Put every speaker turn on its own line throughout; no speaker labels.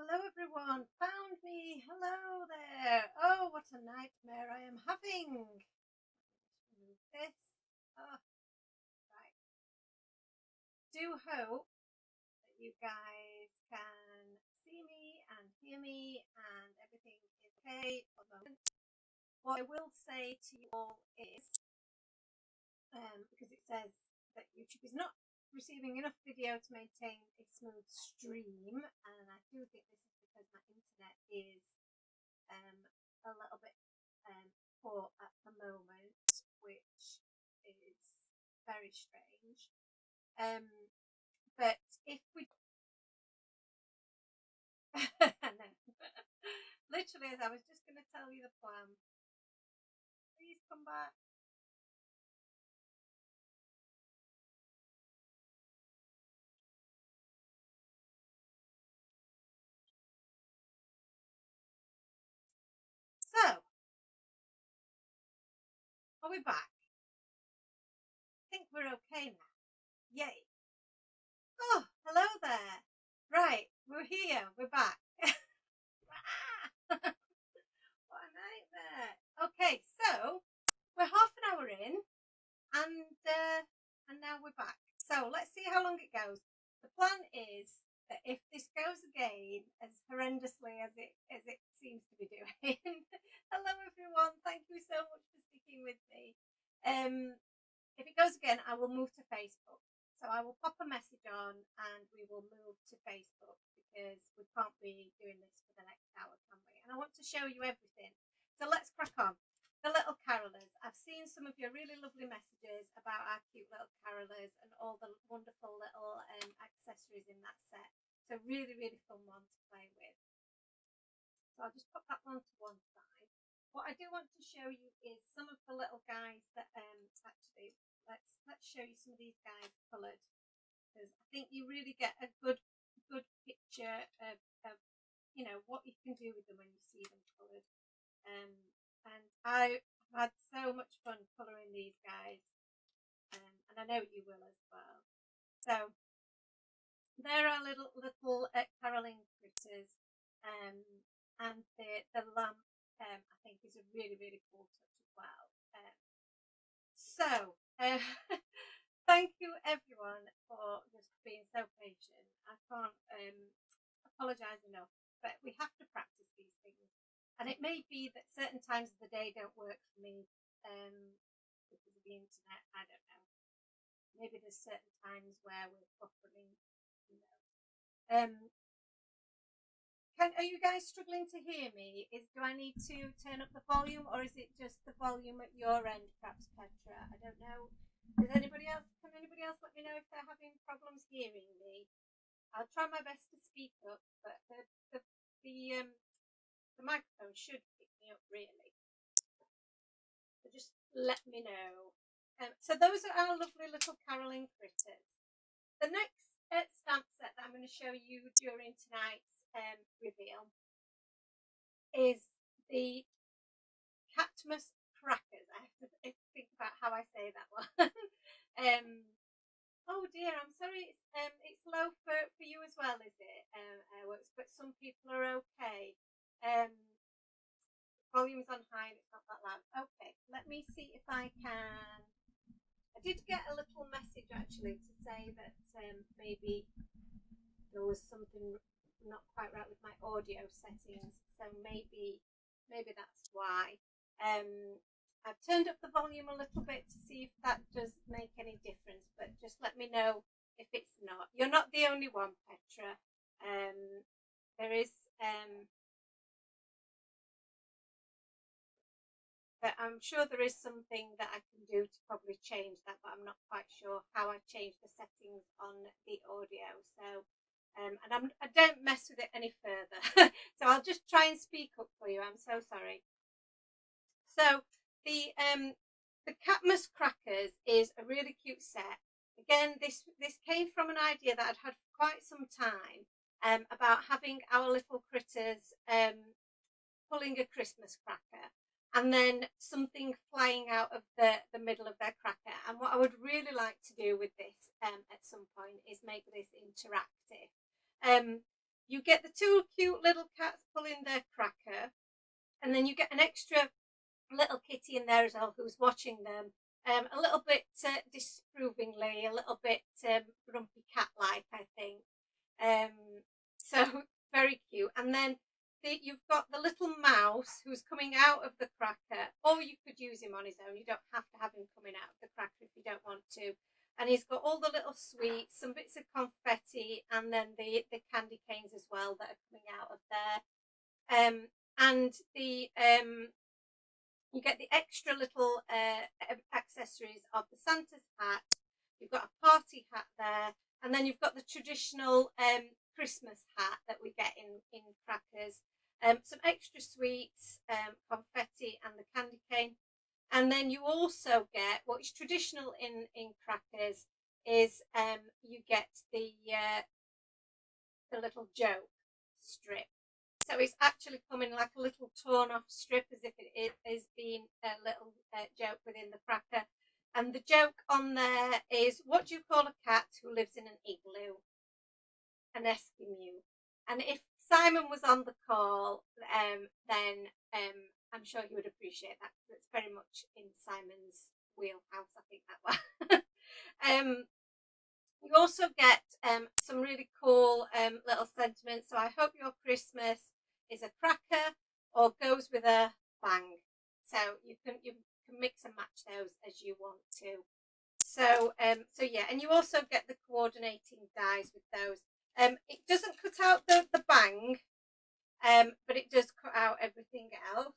hello everyone, found me, hello there. Oh, what a nightmare I am having. Move this. Oh, right. Do hope that you guys can see me and hear me and everything is okay for the moment. What I will say to you all is, because it says that YouTube is not receiving enough video to maintain a smooth stream, and I do think this is because my internet is a little bit poor at the moment, which is very strange. But if we no. Literally, as I was just going to tell you the plan, please come back. So, are we back? I think we're okay now. Yay. Oh, hello there. Right, we're here. We're back. What a nightmare. Okay, so we're half an hour in, and now we're back. So let's see how long it goes. The plan is that if this goes again as horrendously as it seems to be doing, hello everyone, thank you so much for sticking with me. If it goes again, I will move to Facebook. So I will pop a message on and we will move to Facebook, because we can't be doing this for the next hour, can we? And I want to show you everything. So let's crack on. The little carolers. I've seen some of your really lovely messages about our cute little carolers and all the wonderful little accessories in that set. So really, really fun one to play with. So I'll just put that one to one side. What I do want to show you is some of the little guys that actually, let's show you some of these guys coloured, because I think you really get a good picture of you know what you can do with them when you see them coloured. And I've had so much fun colouring these guys, and I know you will as well. So there are little caroling critters, and the lamp I think is a really cool touch as well. Thank you everyone for just being so patient. I can't apologise enough, but we have to practice these things. And it may be that certain times of the day don't work for me because of the internet. I don't know. Maybe there's certain times where we're buffering, you know. Are you guys struggling to hear me? Do I need to turn up the volume, or is it just the volume at your end, perhaps, Petra? I don't know. Can anybody else let me know if they're having problems hearing me? I'll try my best to speak up, but the microphone should pick me up really. So just let me know. So those are our lovely little caroling critters. The next stamp set that I'm going to show you during tonight's reveal is the Catmas crackers. I have to think about how I say that one. Oh dear, I'm sorry. It's low for you as well, is it? But some people are okay. Volume's on high and it's not that loud. Okay, let me see if I can. I did get a little message actually to say that maybe there was something not quite right with my audio settings, so maybe that's why. I've turned up the volume a little bit to see if that does make any difference, but just let me know if it's not. You're not the only one, Petra. There is but I'm sure there is something that I can do to probably change that, but I'm not quite sure how I change the settings on the audio. So and I don't mess with it any further. So I'll just try and speak up for you. I'm so sorry. So the Catmas crackers is a really cute set. Again, this came from an idea that I'd had for quite some time about having our little critters pulling a Christmas cracker, and then something flying out of the middle of their cracker. And what I would really like to do with this at some point is make this interactive. you get the two cute little cats pulling their cracker, and then you get an extra little kitty in there as well who's watching them, a little bit disapprovingly, a little bit grumpy cat-like, I think. So very cute. And then you've got the little mouse who's coming out of the cracker, or you could use him on his own. You don't have to have him coming out of the cracker if you don't want to. And he's got all the little sweets, some bits of confetti, and then the candy canes as well that are coming out of there. And the you get the extra little accessories of the Santa's hat. You've got a party hat there, and then you've got the traditional Christmas hat that we get in crackers. Some extra sweets, confetti, and the candy cane. And then you also get what is traditional in crackers is you get the little joke strip. So it's actually coming like a little torn off strip, as if it is being a little joke within the cracker. And the joke on there is, what do you call a cat who lives in an igloo? An Eskimo. And if Simon was on the call, then I'm sure he would appreciate that, because it's very much in Simon's wheelhouse, I think, that one. You also get some really cool little sentiments. So I hope your Christmas is a cracker or goes with a bang. So you can mix and match those as you want to. So yeah, and you also get the coordinating dies with those. It doesn't cut out the bang, but it does cut out everything else.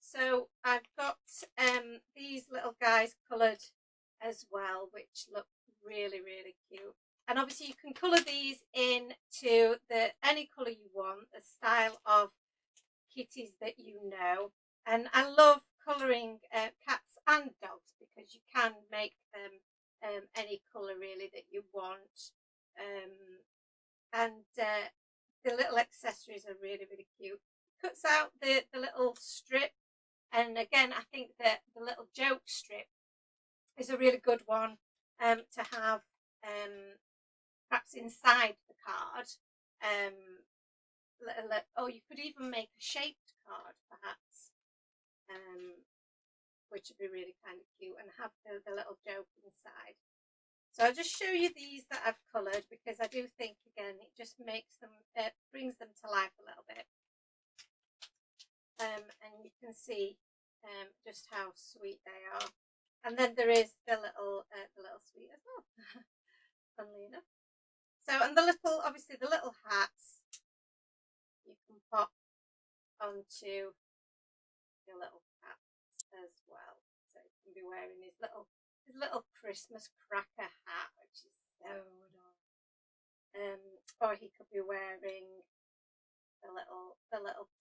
So I've got these little guys coloured as well, which look really, really cute. And obviously you can colour these into any colour you want, the style of kitties that you know. And I love colouring cats and dogs, because you can make them any colour really that you want. And the little accessories are really, really cute. Cuts out the little strip, and again I think that the little joke strip is a really good one to have perhaps inside the card. Oh, you could even make a shaped card perhaps, which would be really kind of cute, and have the little joke inside. So I'll just show you these that I've coloured, because I do think, again, it just makes them, brings them to life a little bit. And you can see just how sweet they are. And then there is the little sweet as well, funnily enough. So, and the little, obviously the little hats you can pop onto your little hats as well. So you can be wearing his little Christmas cracker hat, which is so adorable. Or he could be wearing the little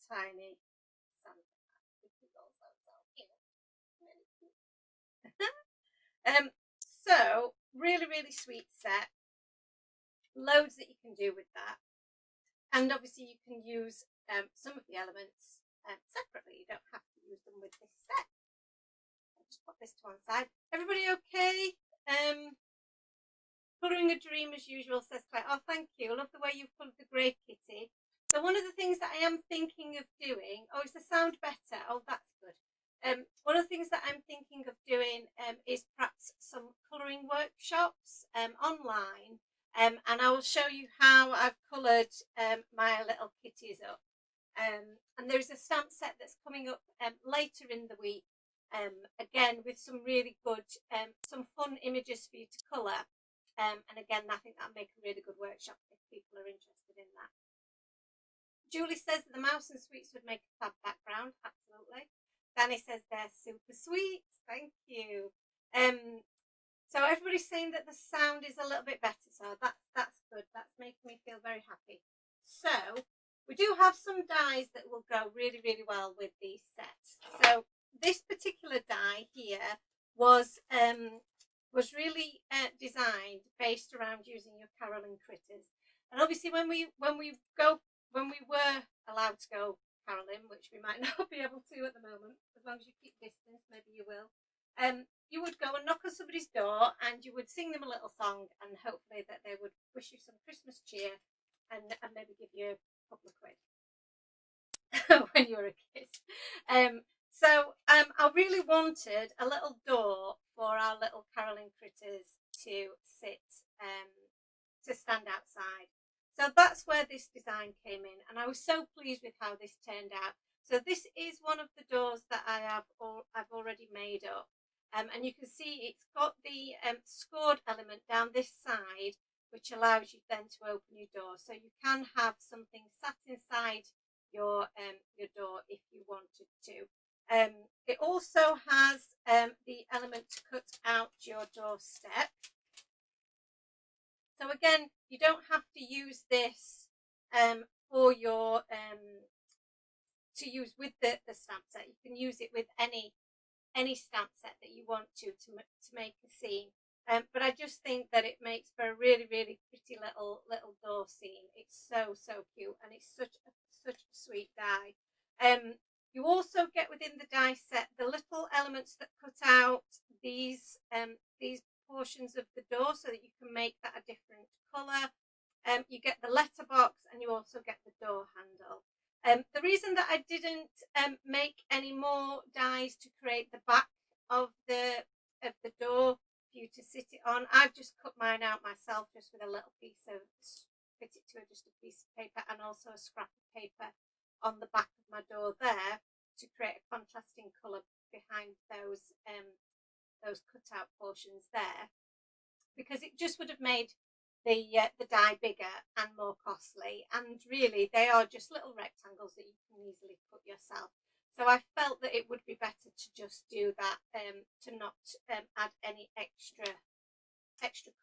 tiny Santa hat, which is also so cute. Really cute. So really, really sweet set. Loads that you can do with that. And obviously you can use some of the elements separately. You don't have to use them with this set. I'll just put this to one side. Everybody okay? Colouring a dream as usual, says Claire. Oh, thank you. I love the way you've coloured the grey kitty. So one of the things that I am thinking of doing, oh, is the sound better? Oh, that's good. One of the things that I'm thinking of doing is perhaps some colouring workshops online, and I will show you how I've coloured my little kitties up. And there's a stamp set that's coming up later in the week, again with some really good, some fun images for you to colour. And again, I think that'll make a really good workshop if people are interested in that. Julie says that the mouse and sweets would make a fab background. Absolutely. Danny says they're super sweet. Thank you. So everybody's saying that the sound is a little bit better, so that's good. That's making me feel very happy. So we do have some dies that will go really, really well with these sets. So this particular die here was really designed based around using your caroling critters. And obviously when we were allowed to go caroling, which we might not be able to at the moment, as long as you keep distance, maybe you will, you would go and knock on somebody's door and you would sing them a little song, and hopefully that they would wish you some Christmas cheer and maybe give you a couple of quid when you were a kid. I really wanted a little door for our little caroling critters to sit, to stand outside. So that's where this design came in, and I was so pleased with how this turned out. So this is one of the doors that I've already made up, and you can see it's got the scored element down this side, which allows you then to open your door. So you can have something sat inside your door if you wanted to. It also has the element to cut out your doorstep. So again, you don't have to use this for your to use with the stamp set. You can use it with any stamp set that you want to make a scene. But I just think that it makes for a really pretty little door scene. It's so cute, and it's such a sweet die. You also get within the die set the little elements that cut out these portions of the door so that you can make that a different colour. You get the letterbox, and you also get the door handle. The reason that I didn't make any more dies to create the back of the door for you to sit it on, I've just cut mine out myself, just with a little piece of, fit it to just a piece of paper, and also a scrap of paper on the back of my door there to create a contrasting colour behind those cut out portions there, because it just would have made the die bigger and more costly, and really they are just little rectangles that you can easily cut yourself. So I felt that it would be better to just do that, to not add any extra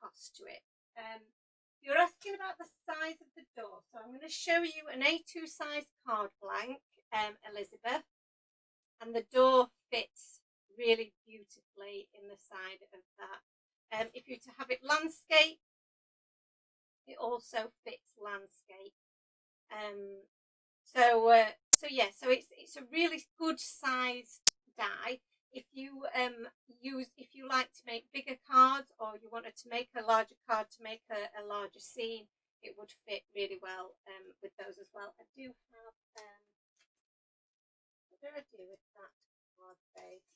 cost to it. You're asking about the size of the door, so I'm going to show you an A2 size card blank, Elizabeth, and the door fits really beautifully in the side of that. If you're to have it landscape, it also fits landscape. So it's a really good sized die. If you like to make bigger cards, or you wanted to make a larger card to make a larger scene, it would fit really well with those as well. I do have what do I do with that card base?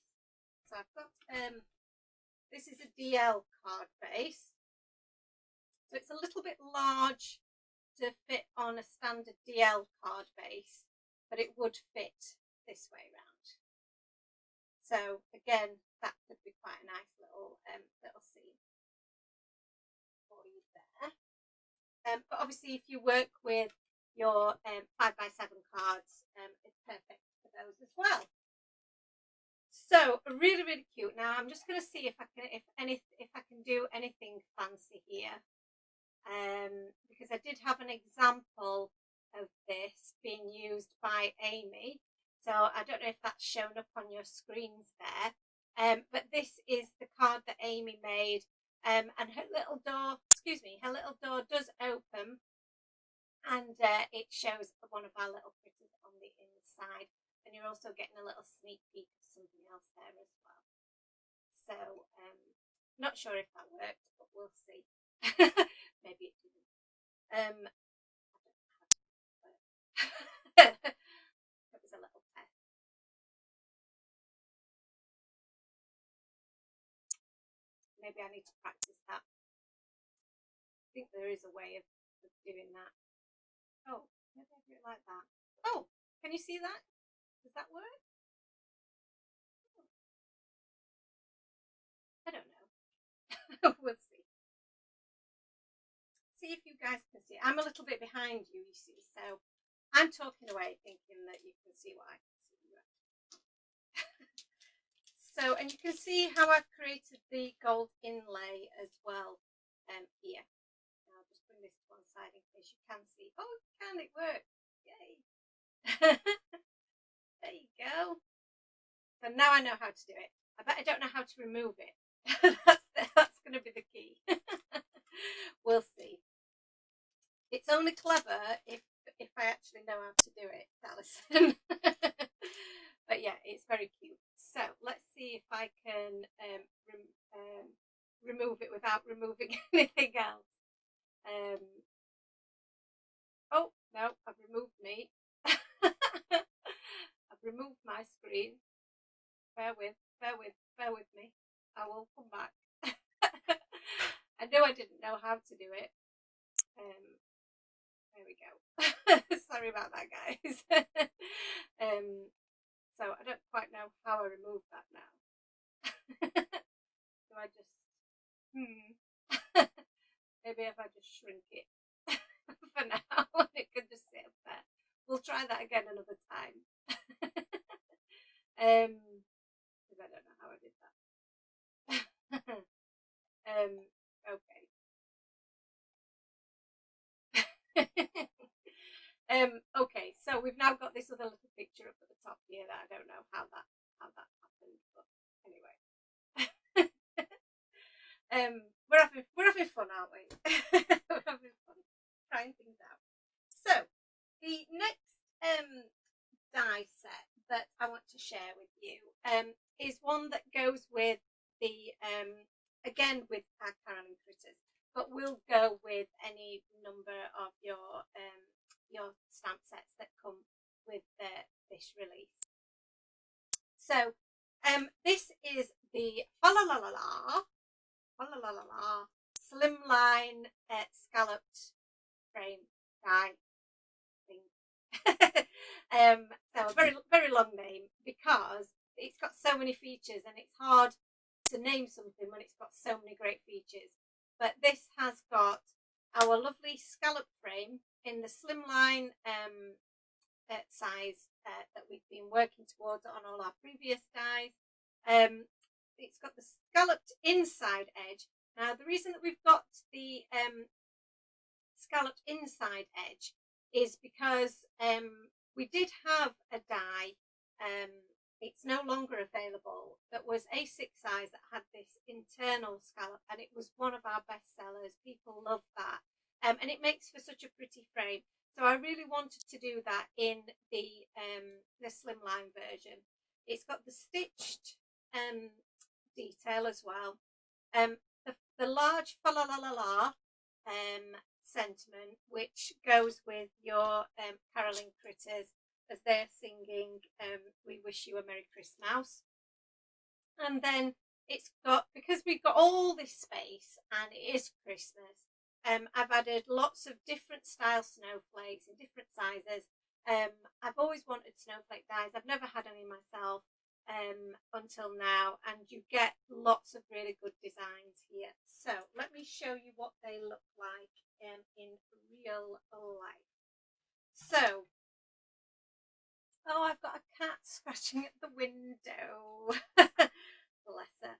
So I've got this is a DL card base. So it's a little bit large to fit on a standard DL card base, but it would fit this way round. So again, that could be quite a nice little scene for you there. But obviously, if you work with your 5x7 cards, it's perfect for those as well. So really cute. Now I'm just going to see if I can do anything fancy here. Because I did have an example of this being used by Amy, so I don't know if that's shown up on your screens there, but this is the card that Amy made, and her little door does open, and it shows one of our little critters on the inside, and you're also getting a little sneak peek of something else there as well. So not sure if that worked, but we'll see. Maybe it didn't. I don't know how to it was a little test. Maybe I need to practice that. I think there is a way of doing that. Oh, maybe I do it like that. Oh, can you see that? Does that work? I don't know. We'll see. See if you guys can see. I'm a little bit behind you, you see, so I'm talking away thinking that you can see what I can see. So, and you can see how I've created the gold inlay as well here. I'll just bring this to one side in case you can see. Oh, you can, it works. Yay. There you go. So now I know how to do it. I bet I don't know how to remove it. That's going to be the key. We'll see. It's only clever if I actually know how to do it, Alison. But yeah, it's very cute. So let's see if I can remove it without removing anything else. No, I've removed me. I've removed my screen. Bear with me. I will come back. I knew I didn't know how to do it. There we go. Sorry about that, guys. So I don't quite know how I remove that now. Do I just maybe if I just shrink it for now, it could just sit up there. We'll try that again another time. Because I don't know how I did that. Okay. Okay, so we've now got this other little picture up at the top here that I don't know how that happened, but anyway. We're having fun, aren't we? We're having fun trying things out. So the next die set that I want to share with you is one that goes with the again with our caroling critters, but will go with any number of your stamp sets that come with this release. So this is the slimline scalloped frame die thing. So a very long name because it's got so many features and it's hard to name something when it's got so many great features. But this has got our lovely scallop frame in the slimline size that we've been working towards on all our previous dies. It's got the scalloped inside edge. Now the reason that we've got the scalloped inside edge is because we did have a die, it's no longer available, that was A6 size that had this internal scallop, and it was one of our best sellers. People love that, and it makes for such a pretty frame. So I really wanted to do that in the slimline version. It's got the stitched detail as well. The large fa la la la la sentiment, which goes with your caroling critters as they're singing "We Wish You a Merry Christmas." And then it's got, because we've got all this space and it is Christmas, I've added lots of different style snowflakes in different sizes. I've always wanted snowflake dies. I've never had any myself until now, and you get lots of really good designs here. So let me show you what they look like in real life. So, oh, I've got a cat scratching at the window. Bless her.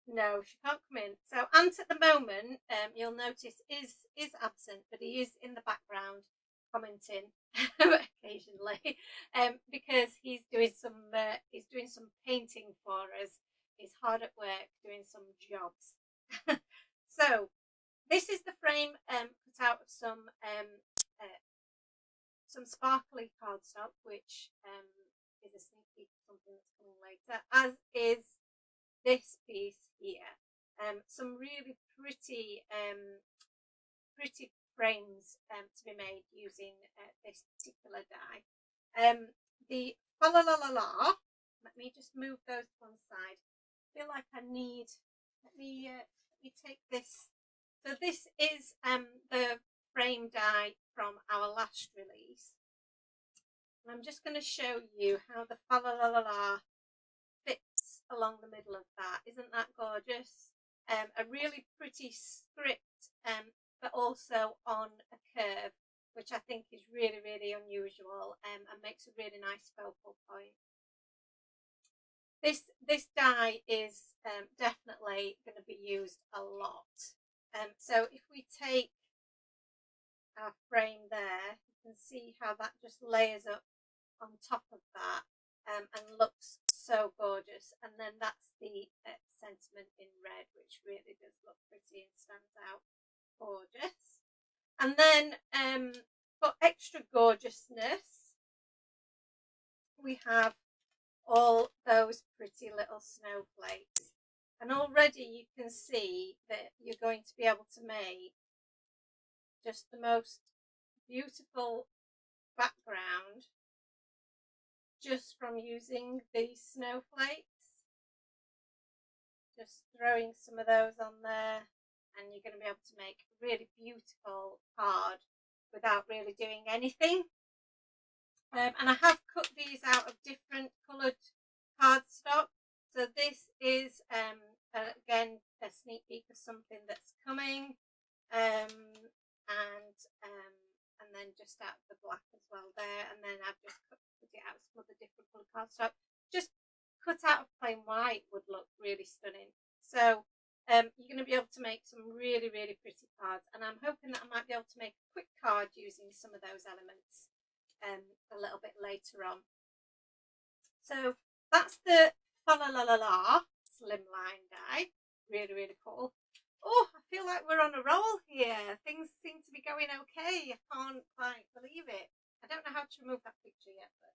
No, she can't come in. So Ant at the moment, you'll notice is absent, but he is in the background commenting occasionally, because he's doing some painting for us. He's hard at work doing some jobs. So this is the frame cut out of some sparkly cardstock, which is a sneak peek of something that's coming later, as is this piece here. Some really pretty frames to be made using this particular die. The fa la la la la, let me just move those to one side. I feel like I need, let me take this. So this is the frame die from our last release. And I'm just going to show you how the fa la la la la fits along the middle of that. Isn't that gorgeous? A really pretty script, but also on a curve, which I think is really, really unusual, and makes a really nice focal point. This die is definitely going to be used a lot. So if we take our frame there, you can see how that just layers up on top of that and looks so gorgeous. And then that's the sentiment in red, which really does look pretty and stands out gorgeous. And then for extra gorgeousness, we have all those pretty little snowflakes. And already you can see that you're going to be able to make just the most beautiful background just from using these snowflakes. Just throwing some of those on there, and you're going to be able to make a really beautiful card without really doing anything. And I have cut these out of different coloured cardstock. So this is again a sneak peek of something that's coming, and then just out of the black as well there, and then I've just cut it out of some other different coloured cardstock. Just cut out of plain white would look really stunning. So you're going to be able to make some really, really pretty cards, and I'm hoping that I might be able to make a quick card using some of those elements a little bit later on. So that's the Fa La La La La slimline die. Really, really cool. Oh, I feel like we're on a roll here. Things seem to be going okay. I can't quite believe it. I don't know how to remove that picture yet, but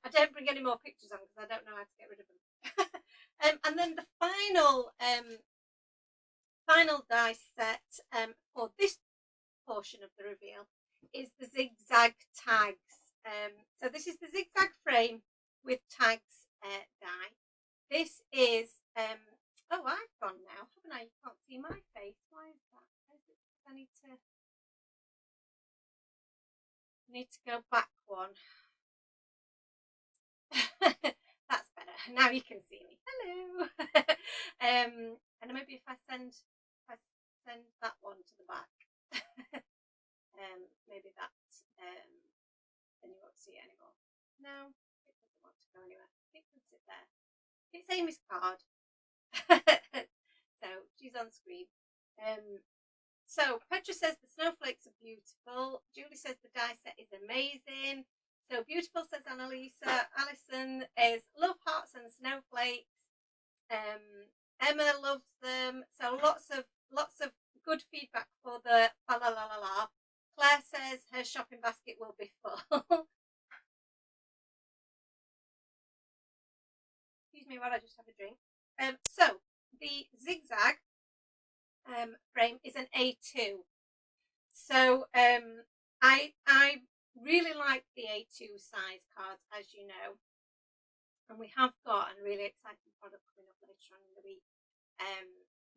I don't bring any more pictures on because I don't know how to get rid of them. And then the final die set for this portion of the reveal is the zigzag tags. So this is the zigzag frame with tags die. This is oh, I've gone now, haven't I? You can't see my face. Why is that? I need to go back one. That's better. Now you can see me. Hello. And maybe if I send that one to the back, maybe that's then you won't see it anymore. No, it doesn't want to go anywhere. It can sit there. It's Amy's card. So she's on screen. So Petra says the snowflakes are beautiful. Julie says the die set is amazing. So beautiful, says Annalisa. Alison is love hearts and snowflakes. Emma loves them. So lots of good feedback for the Fa La La La La. Claire says her shopping basket will be full. Excuse me while I just have a drink. So the zigzag frame is an A2. So I really like the A2 size cards, as you know, and we have got a really exciting product coming up later on in the week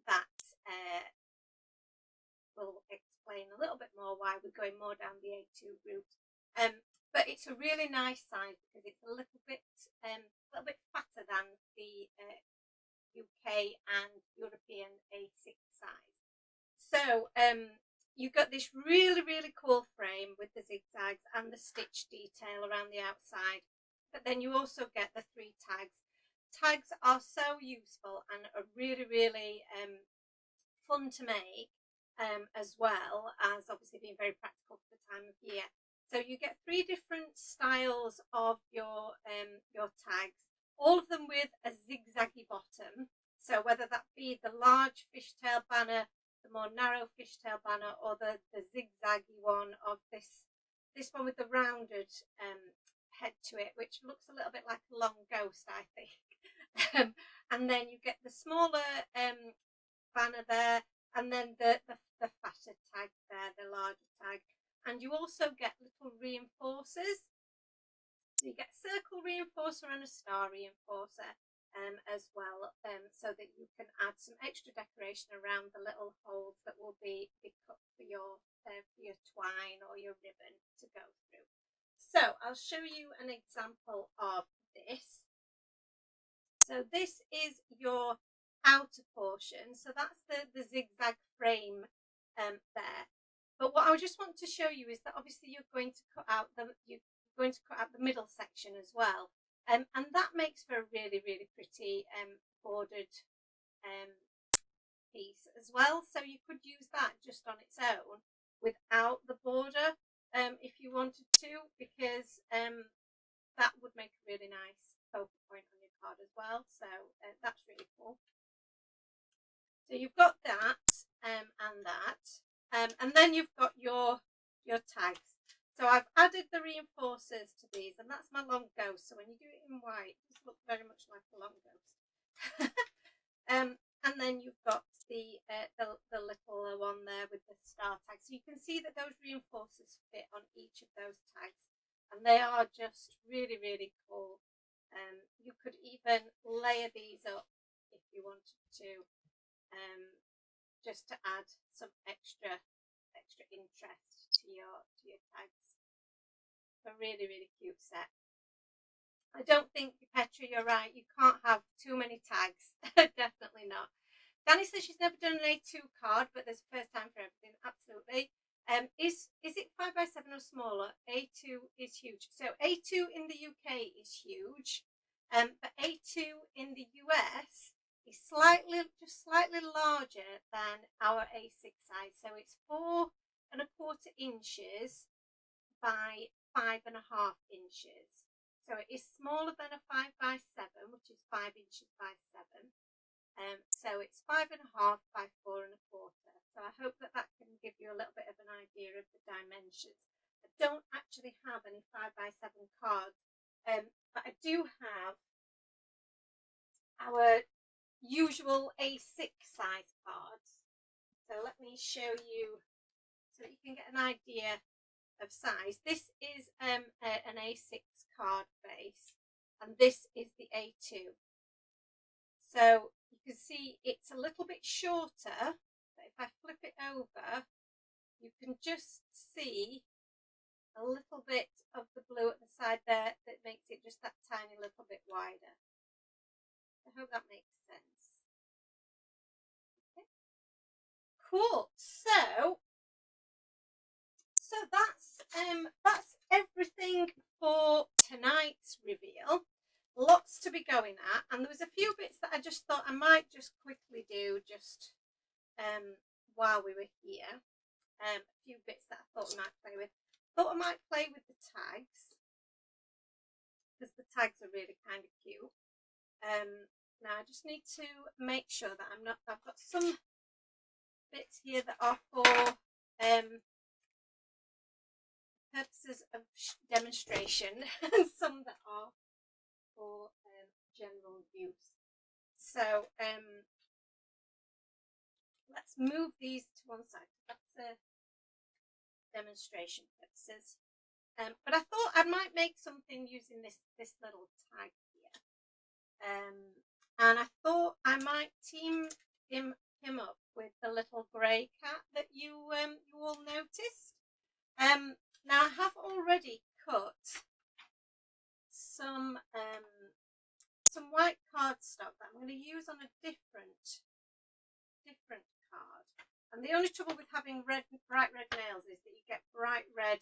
that will explain a little bit more why we're going more down the A2 route. But it's a really nice size because it's a little bit fatter than the UK and European A6 size. So you've got this really, really cool frame with the zigzags and the stitch detail around the outside, but then you also get the 3 tags. Tags are so useful and are really, really fun to make, as well as obviously being very practical for the time of year. So you get 3 different styles of your tags, all of them with a zigzaggy bottom. So whether that be the large fishtail banner, the more narrow fishtail banner, or the zigzaggy one of this one with the rounded head to it, which looks a little bit like a long ghost, I think. And then you get the smaller banner there, and then the fatter tag there, the larger tag. And you also get little reinforcers. So you get a circle reinforcer and a star reinforcer as well, so that you can add some extra decoration around the little holes that will be cut for your twine or your ribbon to go through. So I'll show you an example of this. So this is your outer portion. So that's the zigzag frame there. But what I just want to show you is that obviously you're going to cut out the middle section as well. And that makes for a really, really pretty bordered piece as well. So you could use that just on its own without the border if you wanted to, because that would make a really nice focal point on your card as well. So that's really cool. So you've got that and that, and then you've got your tags. So I've added the reinforcers to these, and that's my long ghost. So when you do it in white, it just looks very much like a long ghost. And then you've got the little one there with the star tag. So you can see that those reinforcers fit on each of those tags, and they are just really, really cool. You could even layer these up if you wanted to, just to add some extra interest to your tags. A really, really cute set. I don't think, Petra, you're right, you can't have too many tags. Definitely not. Danny says she's never done an A2 card, but there's a first time for everything. Absolutely. Is it 5x7 or smaller? A2 is huge. So A2 in the UK is huge, but A2 in the US is just slightly larger than our A6 size. So it's 4 1/4 inches by 5.5 inches. So it is smaller than a 5x7, which is 5 inches by 7. So it's 5.5 by 4 1/4. So I hope that can give you a little bit of an idea of the dimensions. I don't actually have any 5x7 cards, but I do have our usual A6 size cards. So let me show you so that you can get an idea of size. This is an A6 card base, and this is the A2. So you can see it's a little bit shorter, but if I flip it over, you can just see a little bit of the blue at the side there that makes it just that tiny little bit wider. I hope that makes sense. Okay. Cool. So that's everything for tonight's reveal. Lots to be going at, and there was a few bits that I just thought I might just quickly do just while we were here. A few bits that I thought we might play with. Thought I might play with the tags, because the tags are really kind of cute. Now I just need to make sure that I've got some bits here that are for purposes of demonstration and some that are for general use. So let's move these to one side. That's a demonstration purposes. But I thought I might make something using this little tag here. And I thought I might team him up with the little grey cat that you all noticed. Now I have already cut some white cardstock that I'm going to use on a different card. And the only trouble with having bright red nails is that you get bright red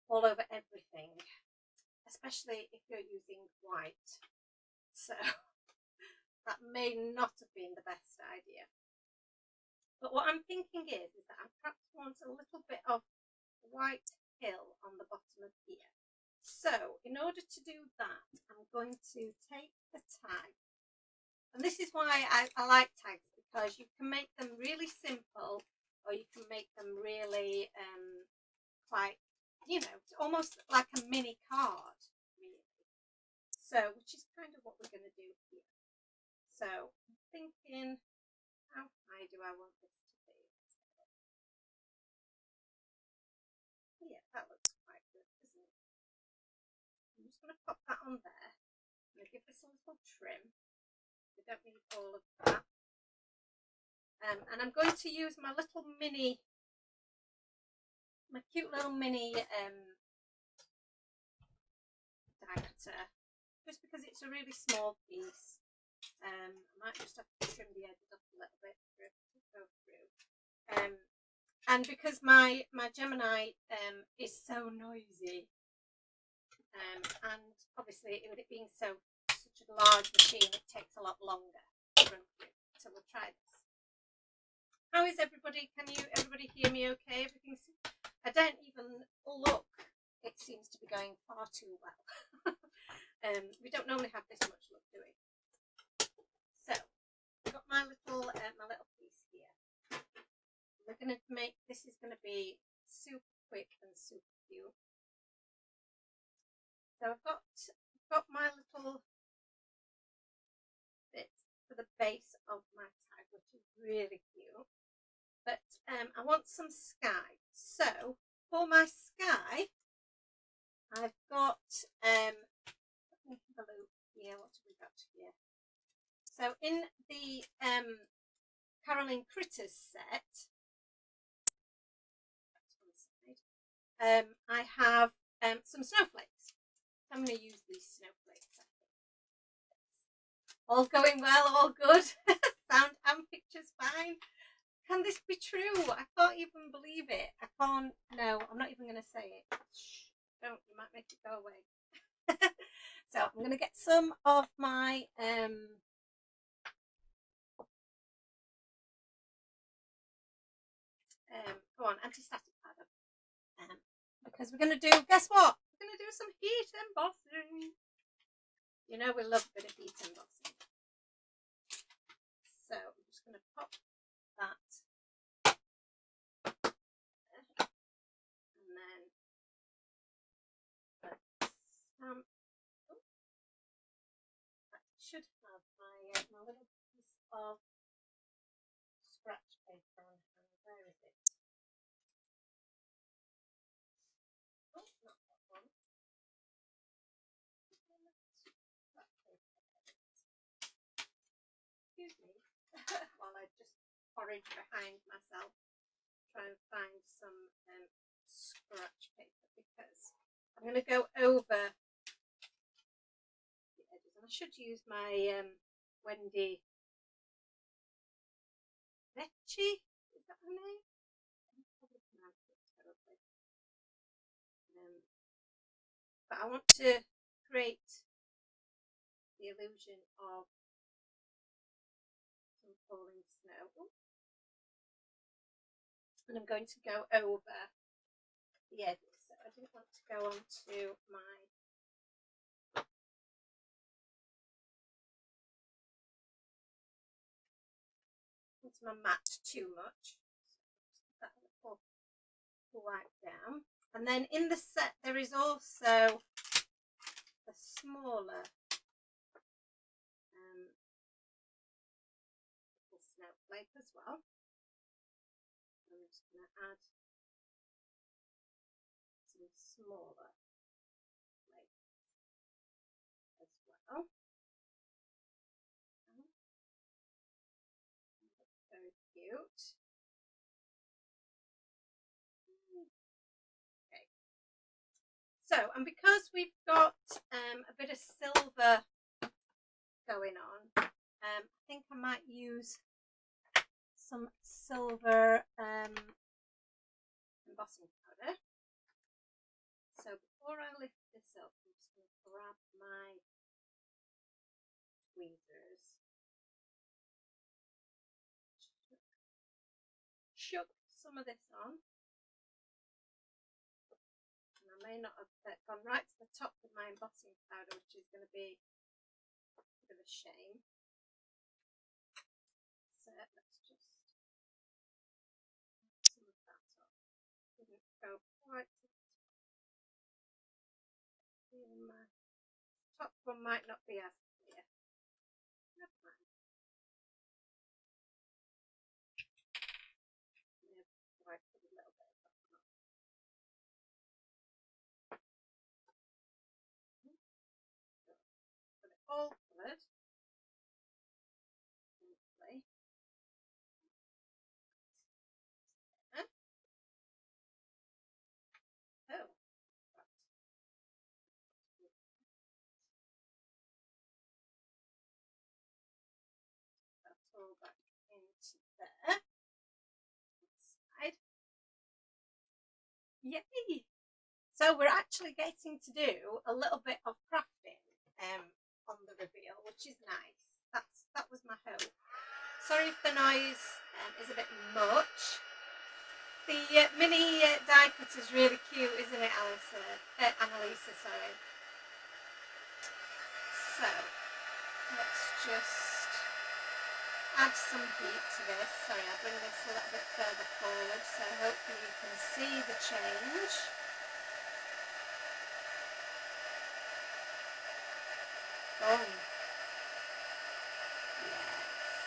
all over everything, especially if you're using white. So that may not have been the best idea. But what I'm thinking is that I perhaps want a little bit of white hill on the bottom of here. So in order to do that, I'm going to take the tag. And this is why I like tags, because you can make them really simple, or you can make them really quite, almost like a mini card, really. So, which is kind of what we're going to do here. So I'm thinking, how high do I want this to be? Yeah, that looks quite good, doesn't it? I'm just going to pop that on there. I'm going to give this a little trim. We don't need all of that. And I'm going to use my cute little mini diameter, just because it's a really small piece. I might just have to trim the edges up a little bit for it to go through. And because my Gemini is so noisy, and obviously with it being such a large machine, it takes a lot longer to run through. So we'll try this. How is everybody? Can everybody hear me okay? Everything's, I don't even look, it seems to be going far too well. We don't normally have this much luck, do we? So I've got my little piece here. We're going to make, this is going to be super quick and super cute. So I've got my little bit for the base of my tag, which is really cute. But I want some sky. So for my sky, I've got let me have a look here. What have we got here? So in the Caroline Critters set, I have some snowflakes. I'm going to use these snowflakes. I think. All going well, all good. Sound and pictures fine. Can this be true? I can't even believe it. I can't. No, I'm not even going to say it. Shh, don't. You might make it go away. So I'm going to get some of my go on, anti-static powder. Because we're going to do, guess what? We're going to do some heat embossing. You know we love a bit of heat embossing. So I'm just going to pop that. And then I should have my little piece of scratch paper on hand. Where is it? Oh, not that one. Excuse me, while I just forage behind myself, try and find some scratch paper, because I'm going to go over the edges, and I should use my Wendy Vecchi, is that her name? I probably pronounced it terribly. But I want to create the illusion of some falling snow. Ooh. And I'm going to go over the edges. So I didn't want to go onto my mat too much. So that will wipe down. And then in the set there is also a smaller little snowflake as well. I'm just going to add some smaller flakes as well. Very cute. Okay. So, and because we've got a bit of silver going on, I think I might use some silver embossing powder. So before I lift this up, I'm just going to grab my tweezers, chuck some of this on, and I may not have gone right to the top with my embossing powder, which is going to be a bit of a shame. So let's just add some of that on. Didn't go quite to the top. My top one might not be as clear. Never mind. I put a little bit of that on. Put it all coloured. Oh, that's all back into there. Side. Yay! So we're actually getting to do a little bit of crafting on the reveal, which is nice. That was my hope. Sorry if the noise is a bit much. The mini die cut is really cute, isn't it, Annalisa, sorry. So let's just add some heat to this. Sorry, I'll bring this a little bit further forward so hopefully you can see the change. Oh. Yes.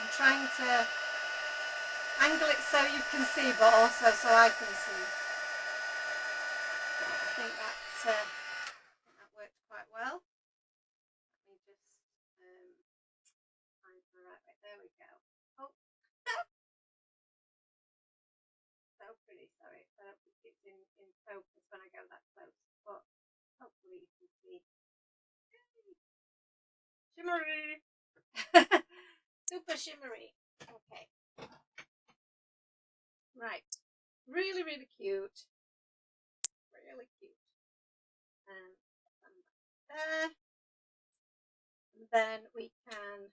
I'm trying to angle it so you can see, but also so I can see. I think that worked quite well. Let me just find the right way. There we go. Oh, so pretty. Sorry, I don't think it's in focus when I go that close, but hopefully you can see. Shimmery. Super shimmery. Okay. Right. Really, really cute. Really cute. There. And then we can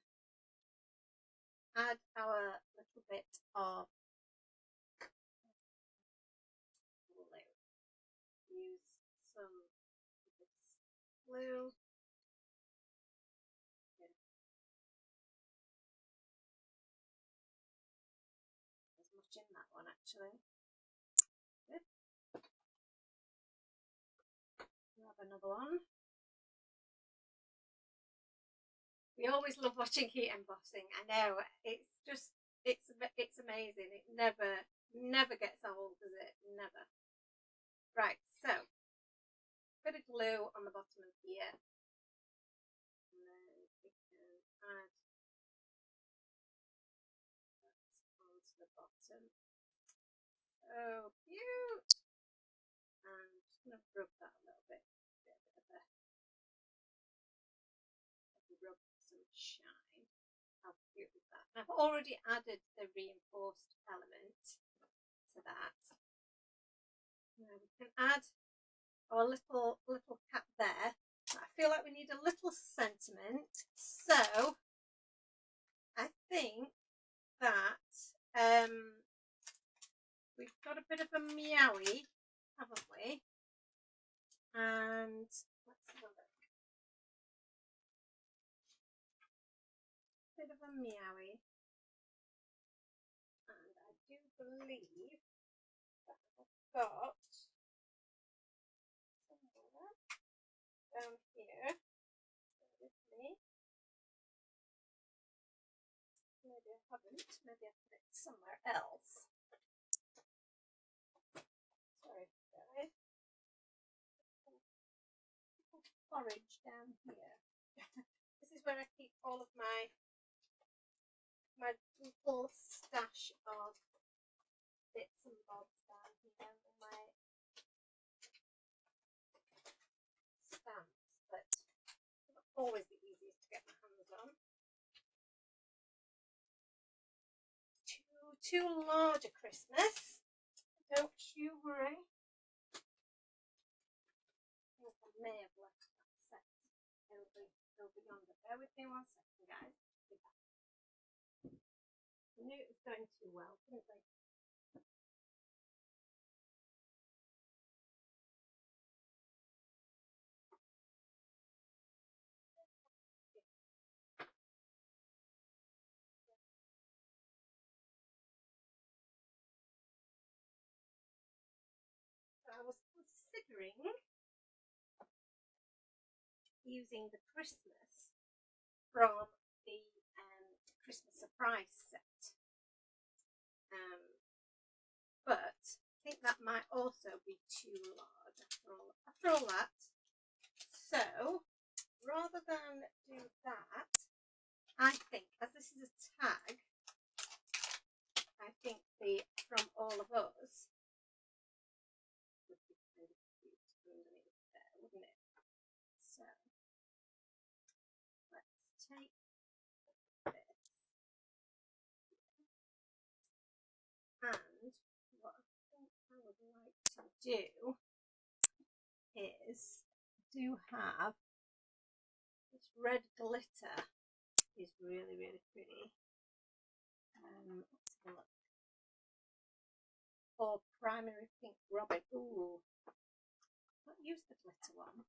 add our little bit of glue. Use some of this glue. There's much in that one actually. Good. Grab another one. We always love watching heat embossing. I know, it's just, it's amazing. It never gets old, does it? Never. Right, so bit of glue on the bottom of here, and then we can add that onto the bottom. So cute. And I'm just going to rub that a little bit. Get a bit of a rub some shine. How cute is that? And I've already added the reinforced element to that. Now we can add our little cap there. I feel like we need a little sentiment, so I think that we've got a bit of a meowie, haven't we? And let's have a look. Bit of a meowie, and I do believe that I've got somewhere down here. With me. Maybe I haven't. Maybe I put it somewhere else. Sorry, guys. Storage down here. This is where I keep all of my little stash of bits and bobs down here, and my stamps, but it's not always the easiest to get my hands on. Too large a Christmas, don't you worry. I think I may have left that set over yonder. Bear with me 1 second, guys. I knew it was going too well, didn't we? So I was considering using the Christmas from the Christmas surprise set, but I think that might also be too large after all that. So rather than do that, I think, as this is a tag, I think the From All of Us would be kind of cute underneath there, wouldn't it? So let's take this, and what I think I would like to do is have this red glitter. Is really, really pretty. Let's have a look. Or primary pink robin. Ooh, not use the glitter one.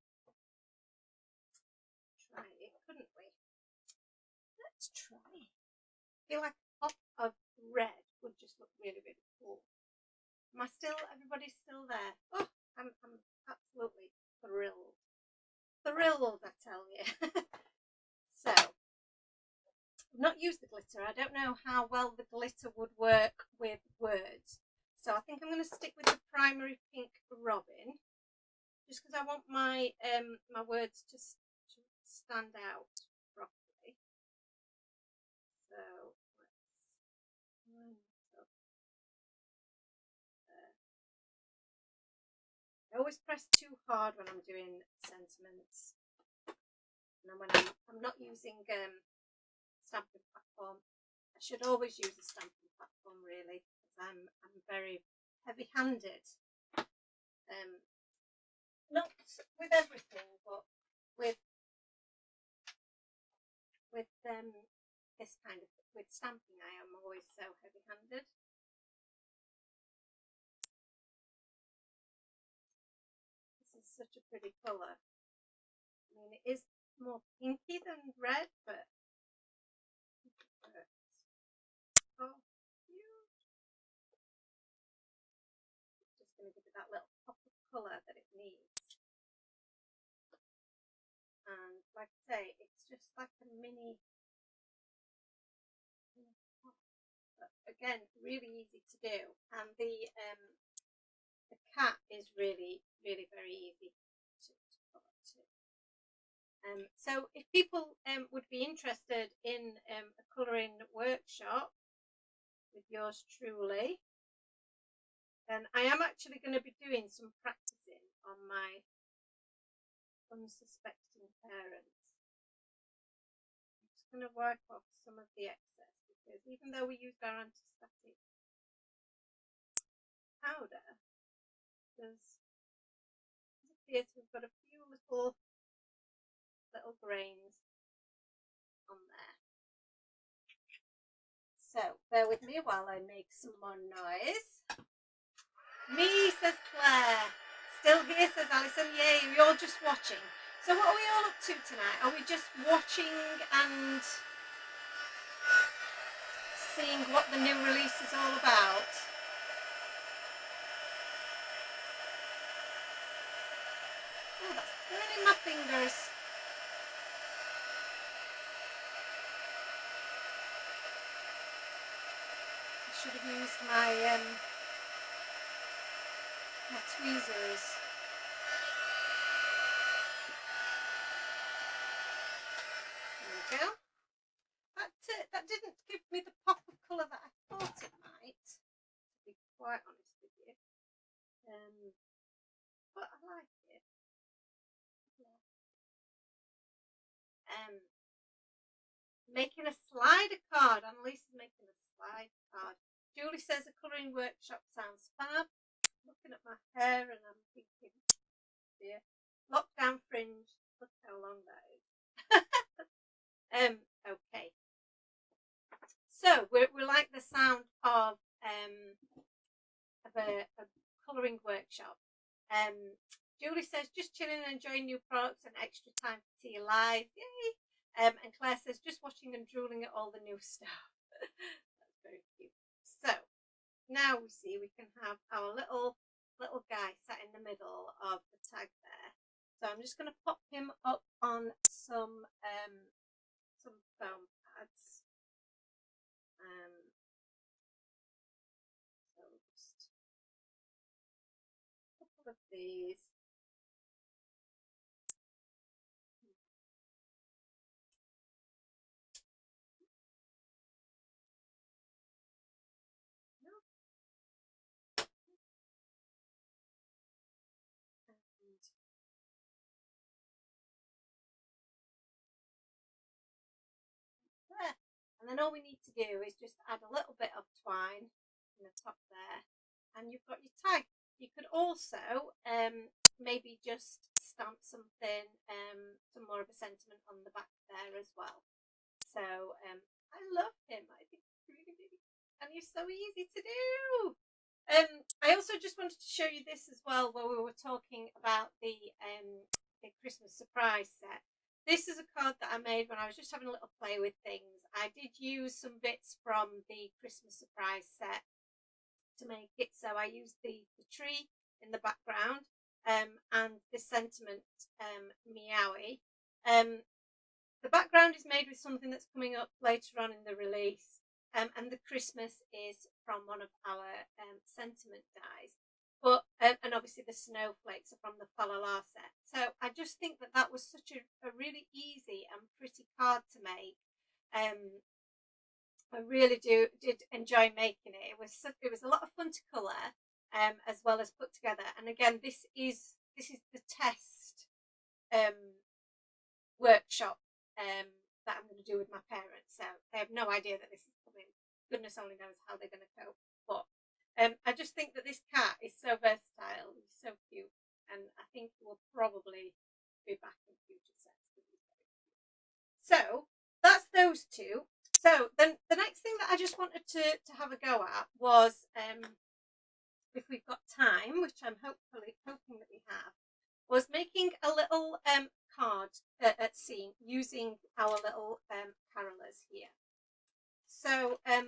Try it, couldn't we? Let's try. I feel like a pop of red would just look really, really cool. Am I still? Everybody's still there? Oh, I'm absolutely thrilled. Thrilled, I tell you. So not used the glitter. I don't know how well the glitter would work with words. So I think I'm going to stick with the primary pink robin, just because I want my my words to stand out properly. So let's line it up there. I always press too hard when I'm doing sentiments, and when I'm not using stamping platform. I should always use a stamping platform, really, because I'm very heavy-handed. Not with everything, but with this kind of, with stamping, I am always so heavy-handed. This is such a pretty colour. I mean, it is more pinky than red, but oh, cute. Just going to give it that little pop of colour that it needs. And like I say, it's just like a mini pop. But again, really easy to do. And the cat is really, really very easy to color too. So if people would be interested in a colouring workshop with yours truly, then I am actually going to be doing some practicing on my unsuspecting parents. I'm just going to work off some of the excess, because even though we used our anti-static powder, there's appears we've got a few little grains on there. So bear with me while I make some more noise. Me, says Claire. Still here, says Alison. Yay, we're all just watching. So what are we all up to tonight? Are we just watching and seeing what the new release is all about? Oh, that's burning my fingers. I should have used my my tweezers. There we go. That didn't give me the pop of colour that I thought it might, to be quite honest with you. But I like it. Making a slider card. Annalisa's making a slide card. Julie says a colouring workshop sounds fab. Looking at my hair and I'm thinking, dear, lockdown fringe. Look how long that is. Okay. So we like the sound of a colouring workshop. Julie says just chilling and enjoying new products and extra time for tea live. Yay! And Claire says just watching and drooling at all the new stuff. That's very cute. So now we see we can have our little guy sat in the middle of the tag there. So I'm just going to pop him up on some foam pads. So just a couple of these. And then all we need to do is just add a little bit of twine in the top there, and you've got your tag. You could also maybe just stamp something, some more of a sentiment on the back there as well. So I love him. I think he's really, really, and he's so easy to do. I also just wanted to show you this as well, where we were talking about the Christmas surprise set. This is a card that I made when I was just having a little play with things. I did use some bits from the Christmas surprise set to make it. So I used the tree in the background and the sentiment meowie. the background is made with something that's coming up later on in the release, and the Christmas is from one of our sentiment dies. But and obviously the snowflakes are from the Fa La La set. So I just think that that was such a really easy and pretty card to make. I really did enjoy making it. It was a lot of fun to colour, as well as put together. And again, this is the test workshop that I'm going to do with my parents. So they have no idea that this is coming. Goodness only knows how they're going to cope. But I just think that this cat is so versatile. He's so cute, and I think we'll probably be back in future sets. So that's those two. So then the next thing that I just wanted to have a go at was, if we've got time, which I'm hoping that we have, was making a little card at scene using our little carolers here. So I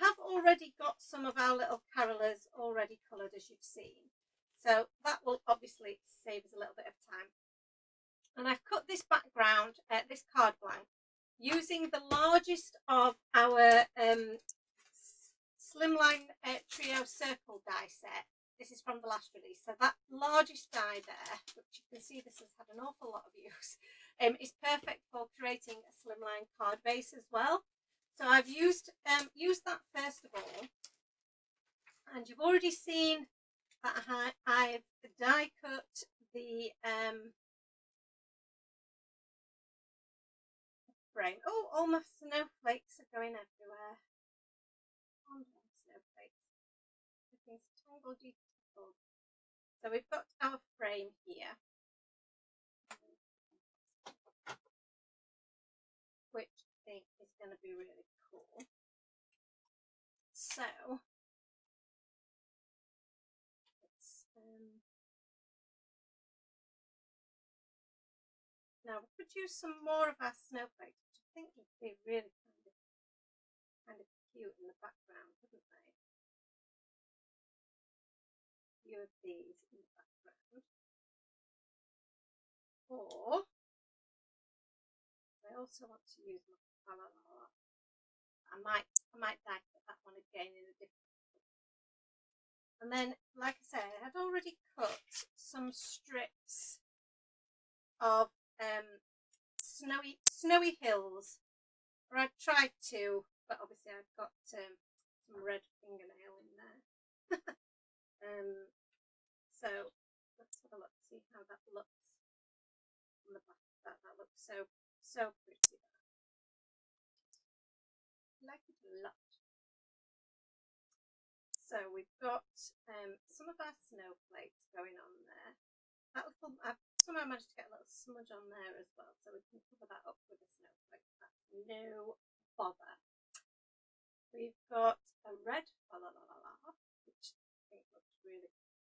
have already got some of our little carolers already coloured, as you've seen. So that will obviously save us a little bit of time. And I've cut this background, this card blank, using the largest of our Slimline Trio Circle die set. This is from the last release. So that largest die there, which you can see this has had an awful lot of use, is perfect for creating a slimline card base as well. So I've used that first of all. And you've already seen that I've die cut the frame. Oh, all my snowflakes are going everywhere. Snowflakes. Everything's tangled. So we've got our frame here, which I think is going to be really cool. So let's now we'll produce some more of our snowflakes, which I think would be really kind of cute in the background, wouldn't they? A few of these in the background. Or I also want to use my Fa La La. I might die cut that one again in a different color. And then, like I said, I had already cut some strips of snowy hills, or I tried to, but obviously I've got some red fingernail in there. So let's have a look, see how that looks on the back of that. That looks so pretty. I like it a lot. So we've got some of our snowflakes going on there. That little, somehow managed to get a little smudge on there as well, so we can cover that up with a snowflake. That's no bother. We've got a red Fa La La, which I think looks really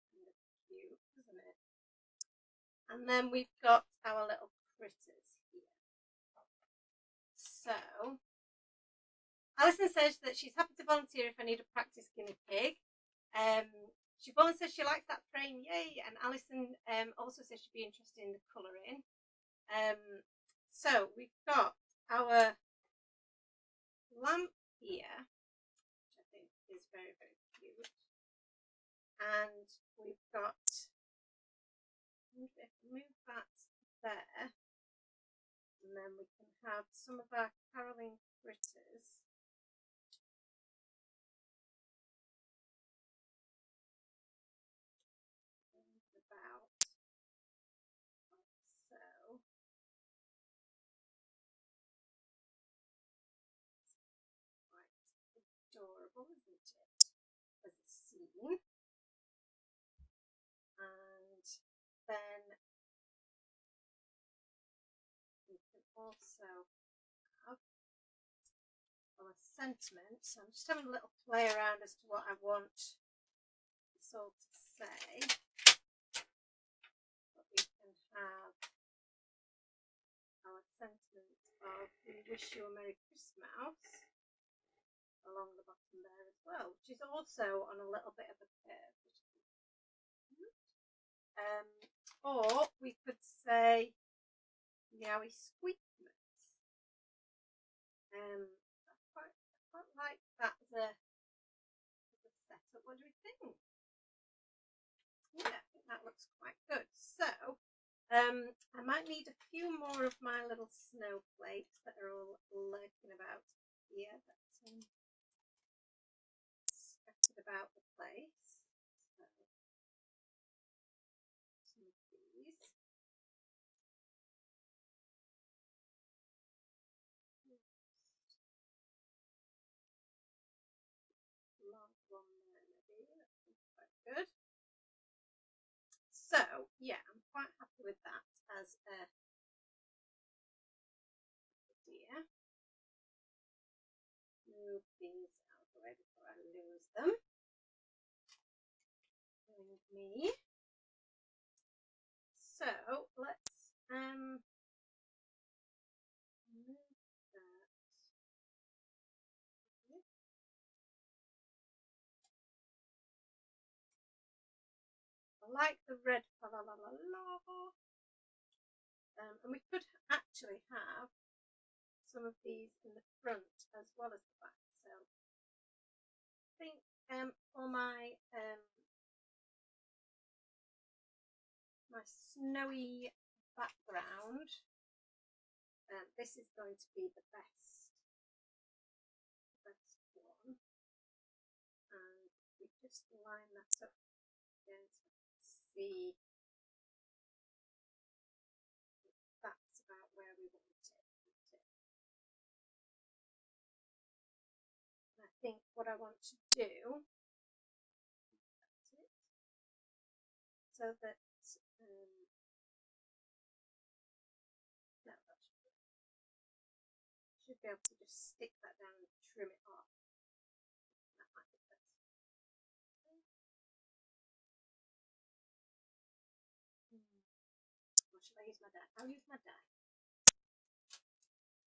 kind of cute, doesn't it? And then we've got our little critters here. So Alison says that she's happy to volunteer if I need a practice guinea pig. Siobhan says she likes that frame, yay! And Alison also says she'd be interested in the colouring. So we've got our lamp here, which I think is very, very cute. And we've got, if we move that there, and then we can have some of our caroling critters. About like so. Quite adorable, isn't it? As a scene. And then we can also have our sentiment. So I'm just having a little play around as to what I want this all to say. But we can have our sentiment of "We wish you a Merry Christmas" along the bottom there as well, which is also on a little bit of a curve. Or we could say "Meowie Squeakmas." I quite like that as a setup. What do we think? Yeah, I think that looks quite good. So I might need a few more of my little snowflakes that are all lurking about here, that scattered about the place. So some of these. Large one there, maybe. That seems quite good. So yeah, I'm quite happy with that as a idea. Move these out of the way before I lose them. With me. So let's move that. I like the red la la la la la. And we could actually have some of these in the front as well as the back. So I think for my my snowy background, this is going to be the best one. And we just line that up again to see that's about where we want it. And I think what I want to do, so that no, that should be able to just stick that down and trim it off. That might be better. Or should I use my die? I'll use my die.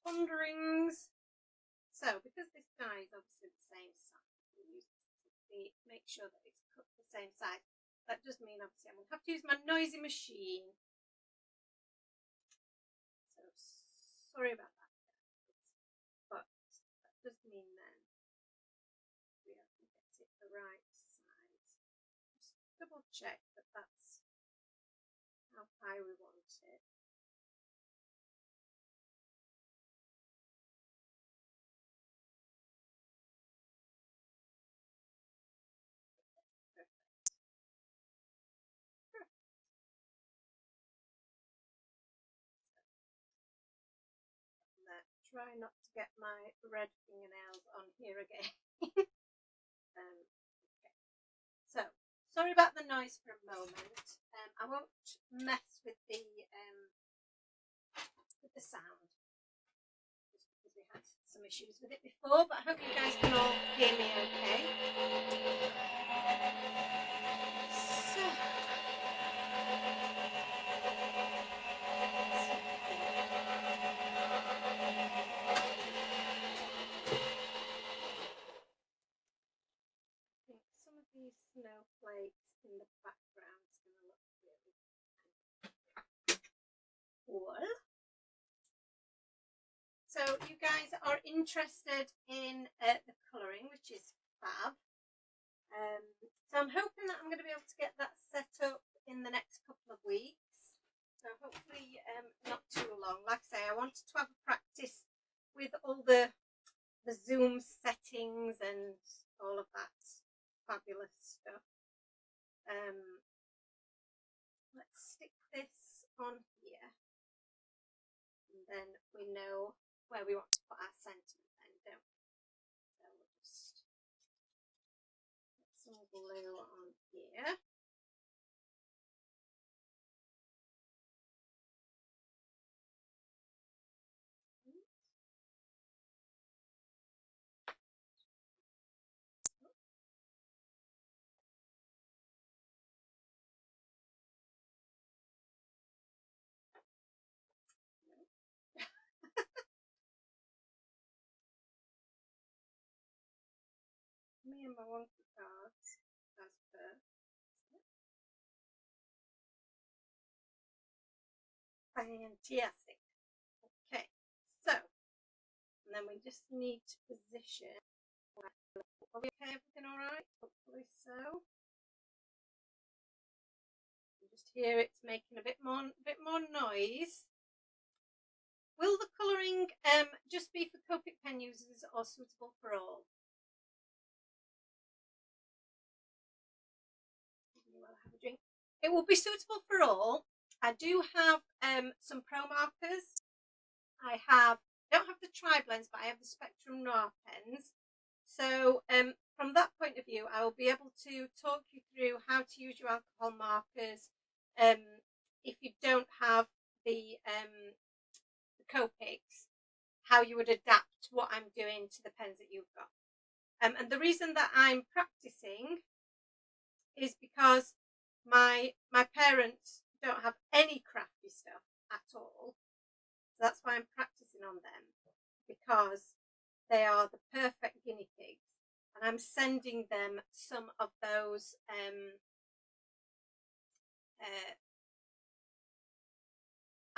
Ponderings. So because this die is obviously the same size, we'll use make sure that it's cut the same size. That does mean obviously I'm going to have to use my noisy machine. So sorry about that, but that does mean then we have to get it the right size. Just double check that that's how high we want it. Try not to get my red fingernails on here again. Okay. So sorry about the noise for a moment. I won't mess with the sound just because we had some issues with it before, but I hope you guys can all hear me okay. So these snowflakes in the background is going to look really cool. So you guys are interested in the colouring, which is fab. So I'm hoping that I'm going to be able to get that set up in the next couple of weeks. So hopefully not too long. Like I say, I wanted to have a practice with all the Zoom settings and all of that fabulous stuff. Let's stick this on here, and then we know where we want to put our sentiment then, don't we? So we'll just put some glue on here. Me and my wonky cards as per. Fantastic. Okay, so and then we just need to position. Are we okay? Everything all right? Hopefully so. You just hear it's making a bit more noise. Will the colouring just be for Copic pen users or suitable for all? I'll have a drink. It will be suitable for all. I do have some pro markers. I don't have the tri-blends, but I have the Spectrum Noir pens. So from that point of view, I will be able to talk you through how to use your alcohol markers if you don't have the Copics, how you would adapt what I'm doing to the pens that you've got. And the reason that I'm practicing is because my parents don't have any crafty stuff at all. So that's why I'm practicing on them, because they are the perfect guinea pigs. And I'm sending them some of those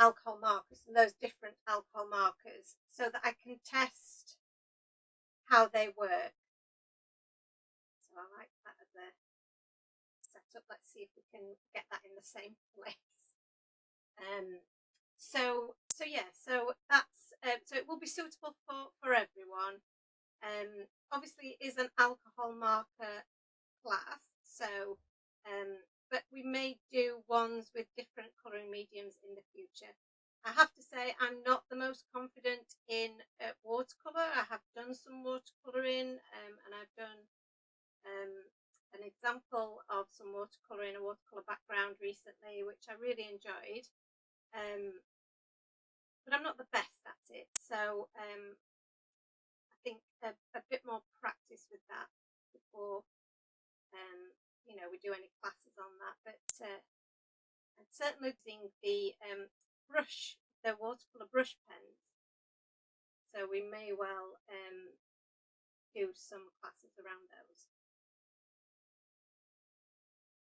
alcohol markers and those different alcohol markers so that I can test how they work. So I like that as a setup. Let's see if we can get that in the same place. So that's so it will be suitable for everyone. Obviously it is an alcohol marker class, so but we may do ones with different colouring mediums in the future. I have to say I'm not the most confident in watercolour. I have done some watercolouring and I've done an example of some watercolour in a watercolour background recently, which I really enjoyed, but I'm not the best at it, so I think a bit more practice with that before you know, we do any classes on that. But I'm certainly using the the watercolour brush pens, so we may well do some classes around those.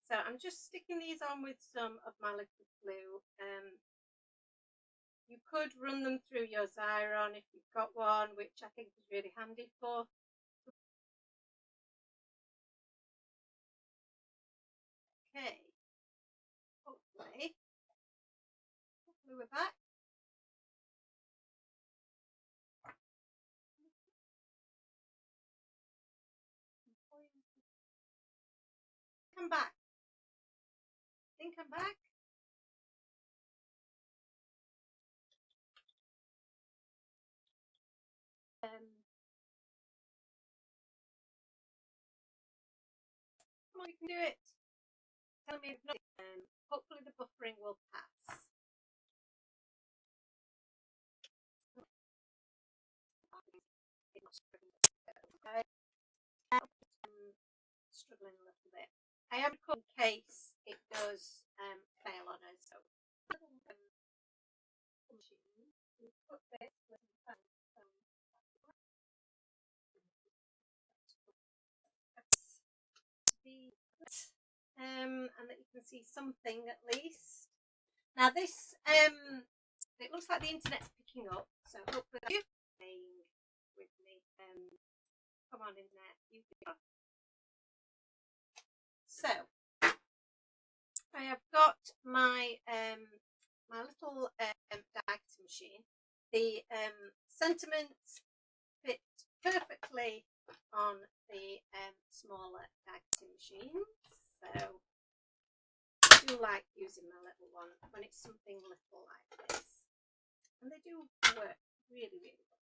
So I'm just sticking these on with some of my liquid glue. You could run them through your Xyron if you've got one, which I think is really handy for. Okay, hopefully we're back. I'm back. I think I'm back. Come on, you can do it. Tell me if not. Hopefully the buffering will pass. I'm struggling a little bit. I am recording in case it does fail on us. So and that you can see something at least. Now this it looks like the internet's picking up, so hopefully you're playing with me. Come on, internet, you do. So I have got my my little die-cutting machine. The sentiments fit perfectly on the smaller die-cutting machines, so I do like using my little one when it's something little like this, and they do work really, really well.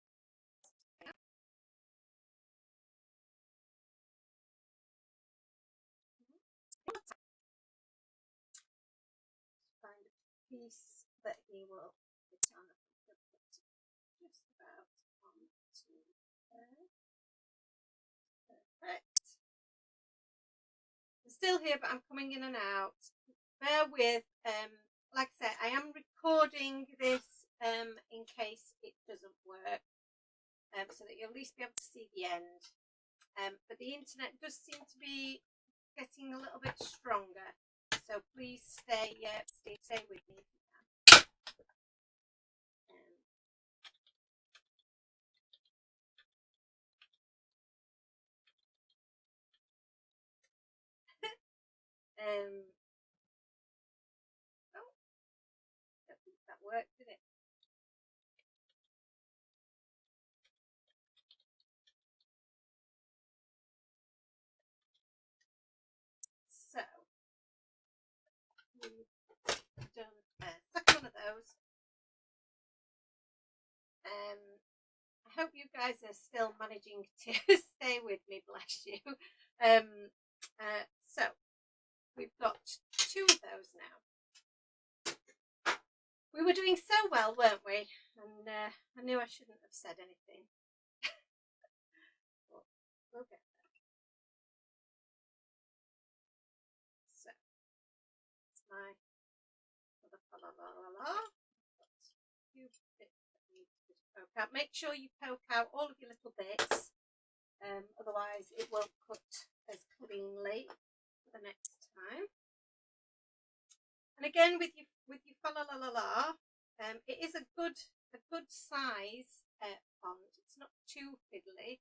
Find a piece that he will put on just about onto there. Perfect. I'm still here, but I'm coming in and out. Bear with. Like I said, I am recording this in case it doesn't work, so that you'll at least be able to see the end. But the internet does seem to be getting a little bit stronger, so please stay with me if you can. Oh, I don't think that worked, did it? So we've done a second one of those. I hope you guys are still managing to stay with me, bless you. So we've got 2 of those now. We were doing so well, weren't we? And I knew I shouldn't have said anything. But we'll get there. So it's my la la la la. Few bits that need to just poke out. Make sure you poke out all of your little bits, otherwise it won't cut as cleanly for the next time. And again, with your fa la la la la, it is a good size font. It's not too fiddly.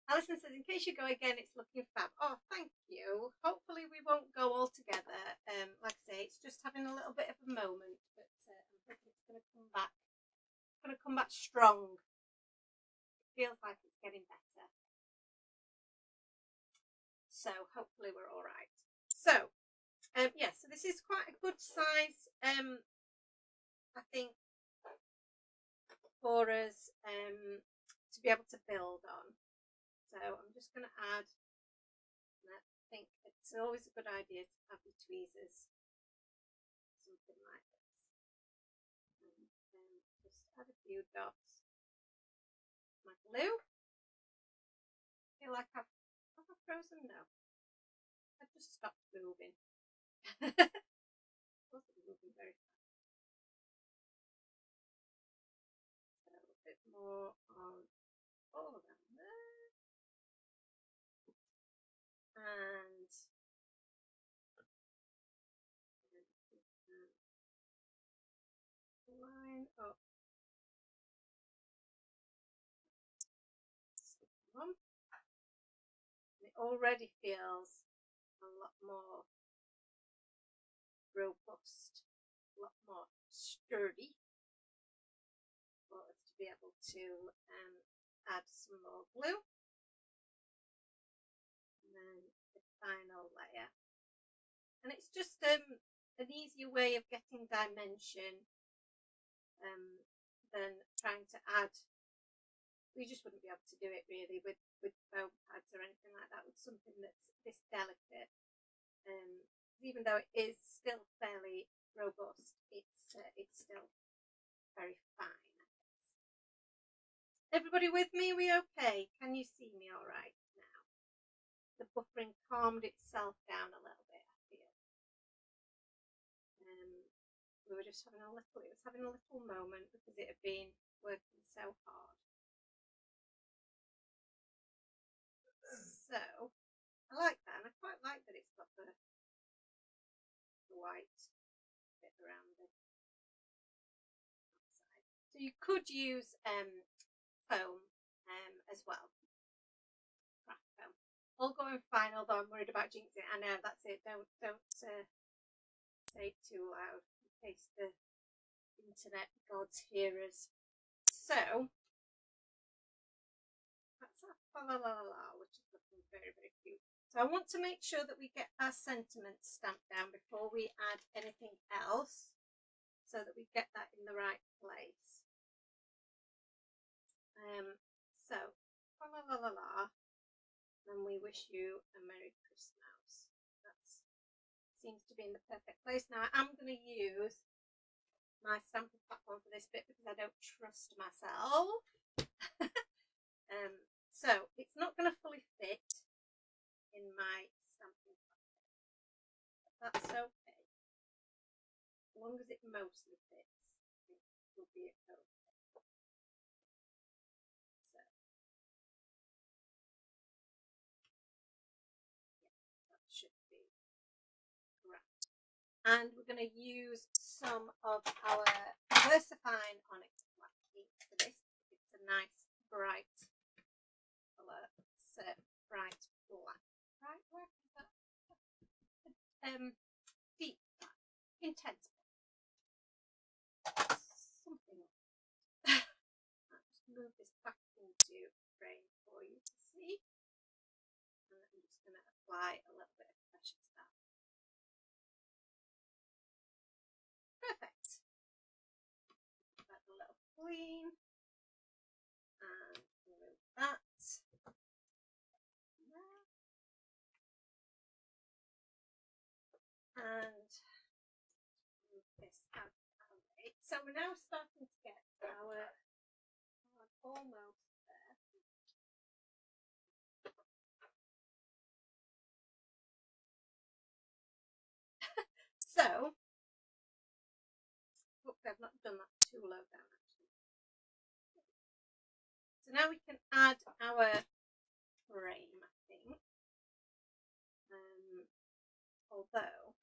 Alison says, in case you go again, it's looking fab. Oh, thank you. Hopefully we won't go all together. Like I say, it's just having a little bit of a moment, but I'm hoping it's going to come back. It's going to come back strong. It feels like it's getting better. So hopefully we're all right. So, yeah, so this is quite a good size, I think, for us to be able to build on. So I'm just going to add, I think it's always a good idea to have your tweezers, something like this, and then just add a few dots. My glue. I feel like have I frozen? No, I just stopped moving. Wasn't moving very fast. So a bit more on all around there, and line up. It already feels a lot more robust, a lot more sturdy for us to be able to add some more glue. And then the final layer. And it's just an easier way of getting dimension than trying to add. We just wouldn't be able to do it really with foam pads or anything like that, with something that's this delicate. Even though it is still fairly robust, it's still very fine, I guess. Everybody with me? Are we okay? Can you see me all right now? The buffering calmed itself down a little bit, I feel. We were just having it was having a little moment because it had been working so hard. So I like that, and I quite like that it's got the white bit around the outside. So you could use foam as well, craft foam. All going fine, although I'm worried about jinxing it. I know, that's it. Don't say it too loud in case the internet gods hear us. So that's our la la la la, which is looking very, very cute. So I want to make sure that we get our sentiments stamped down before we add anything else, so that we get that in the right place. So la la la la, and we wish you a Merry Christmas. That seems to be in the perfect place. Now I'm going to use my stamping platform for this bit because I don't trust myself. So it's not going to fully fit in my stamping platform, but that's okay. As long as it mostly fits, it will be okay. So yeah, that should be great. And we're going to use some of our VersaFine Onyx Black ink for this. It's a nice bright colour. It's bright black. Bright black, is that? deep black, intense something. I'll just move this back into frame for you to see, and I'm just going to apply a little bit of pressure to that. Perfect. That's a little clean, and remove that. And move this out of our way. So we're now starting to get our almost there. So, oops, I've not done that too low down actually. So now we can add our frame, I think. Although,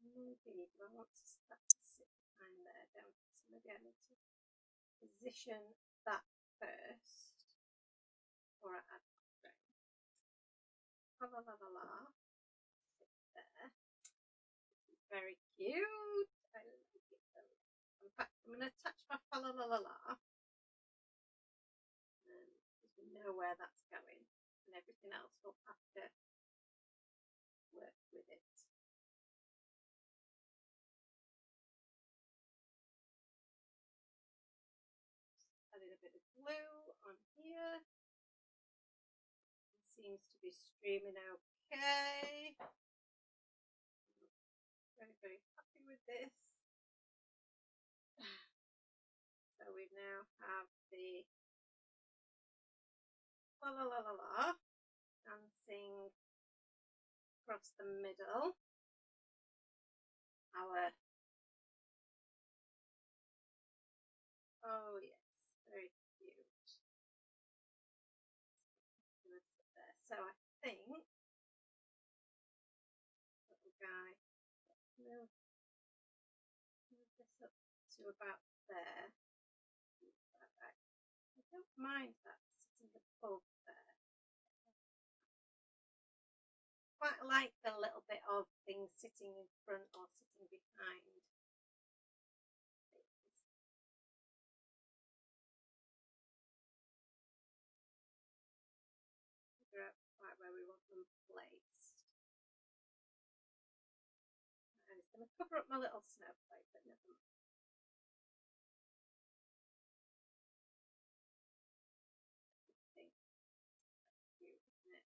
maybe I want to start to sit behind there, don't I? So maybe I need to position that first before I add my frame. La la la la la. Sit there. Very cute. I like it. In fact, I'm going to attach my fa la la la la. Because we know where that's going, and everything else will have to work with it. Added a bit of glue on here. It seems to be streaming okay. Very, very happy with this. So we now have the la la la la la dancing across the middle. Our oh yes, very cute. So I think little guy, move this up to about there. I don't mind that sitting above there. Quite like the little bit of things sitting in front or sitting behind. Figure out quite where we want them placed. And it's going to cover up my little snowflake, but never mind. Cute, isn't it?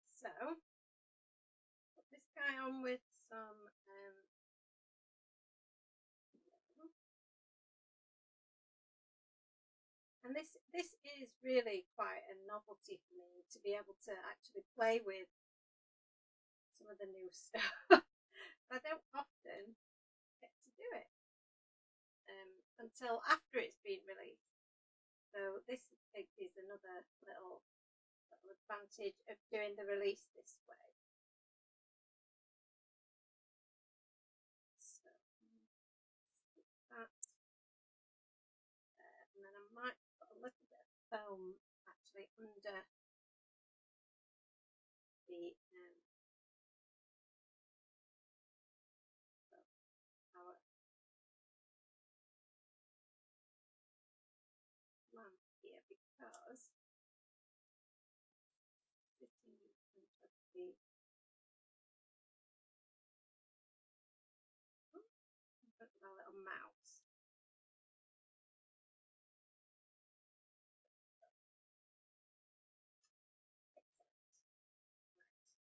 So, put this guy on with some and this is really quite a novelty for me, to be able to actually play with some of the new stuff. I don't often get to do it until after it's been released. So this is another little advantage of doing the release this way. So stick that there, and then I might put a little bit of foam actually under the our lamp here, because sitting in front of the our little mouse.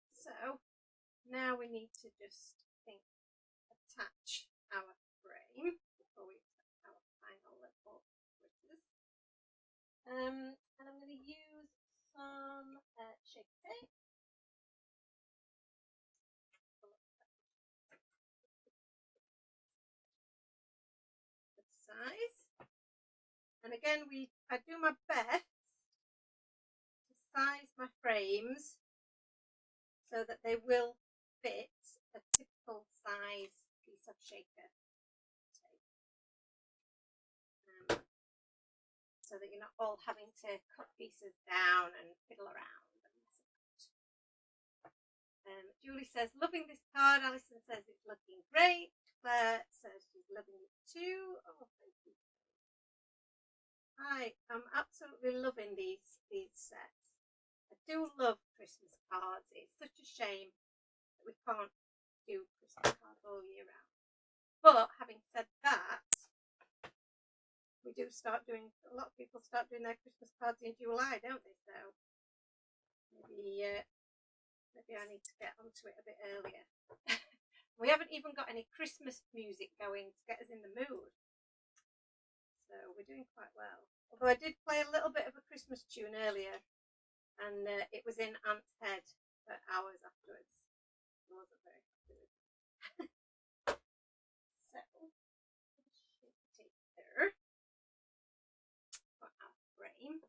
So now we need to just attach our frame before we attach our final little glitters. And I'm going to use some shape tape. The size. And again, I do my best to size my frames so that they will fit a typical size piece of shaker tape. So that you're not all having to cut pieces down and fiddle around and mess Julie says, loving this card. Alison says it's looking great. Claire says she's loving it too. Oh, thank you. I am absolutely loving these sets. I do love Christmas cards. It's such a shame that we can't do Christmas cards all year round. But having said that, we do start doing, a lot of people start doing their Christmas cards in July, don't they? So maybe I need to get onto it a bit earlier. We haven't even got any Christmas music going to get us in the mood. So we're doing quite well. Although I did play a little bit of a Christmas tune earlier, and it was in Aunt's head for hours afterwards. I wasn't very happy with it. So, take there. Got our frame.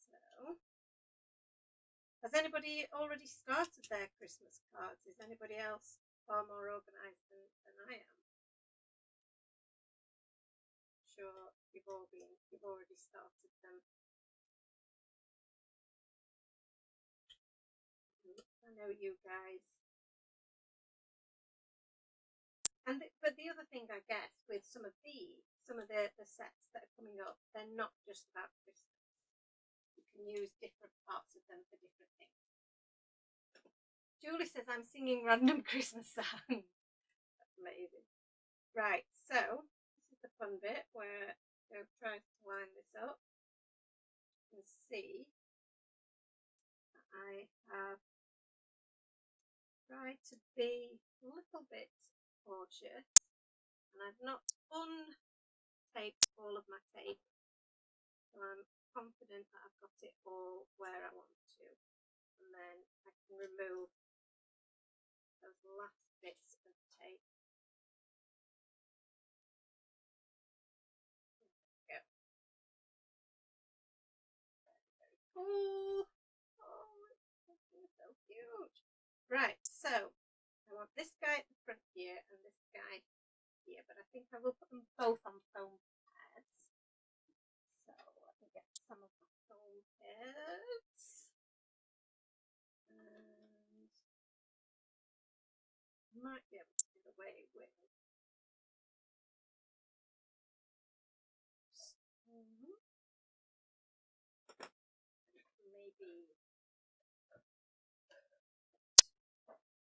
So, has anybody already started their Christmas cards? Is anybody else far more organised than I am? I'm sure you've already started them. I know you guys. And but the other thing, I guess, with some of the sets that are coming up, they're not just about Christmas. You can use different parts of them for different things. Julie says I'm singing random Christmas songs. That's amazing. Right, so this is the fun bit where Joe tries to line this up. You can see that I have tried to be a little bit cautious, and I've not untaped all of my tape, so I'm confident that I've got it all where I want to, and then I can remove those last bits of tape. There we go. Very cool. Oh, it's looking so cute. Right, so I want this guy at the front here and this guy here, but I think I will put them both on foam pads. So let me get some of my foam pads. And I might be able to get away with maybe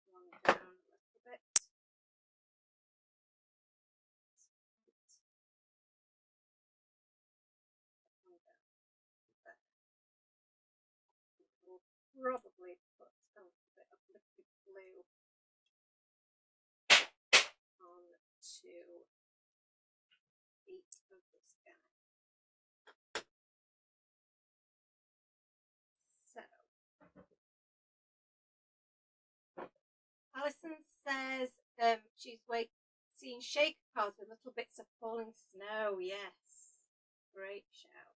one down a little bit. We'll probably put a little bit of liquid glue onto each of this guy. So Alison says she's seeing shaker cards with little bits of falling snow. Yes, great shout. I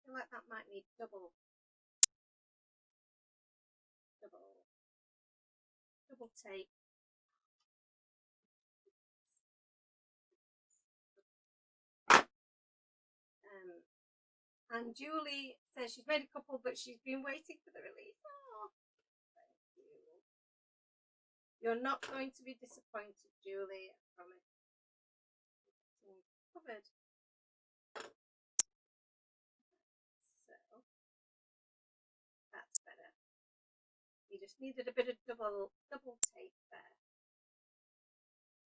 feel like that might need double tape. And Julie says she's made a couple, but she's been waiting for the release. Oh, thank you. You're not going to be disappointed, Julie, I promise. Covered. So that's better. You just needed a bit of double tape there.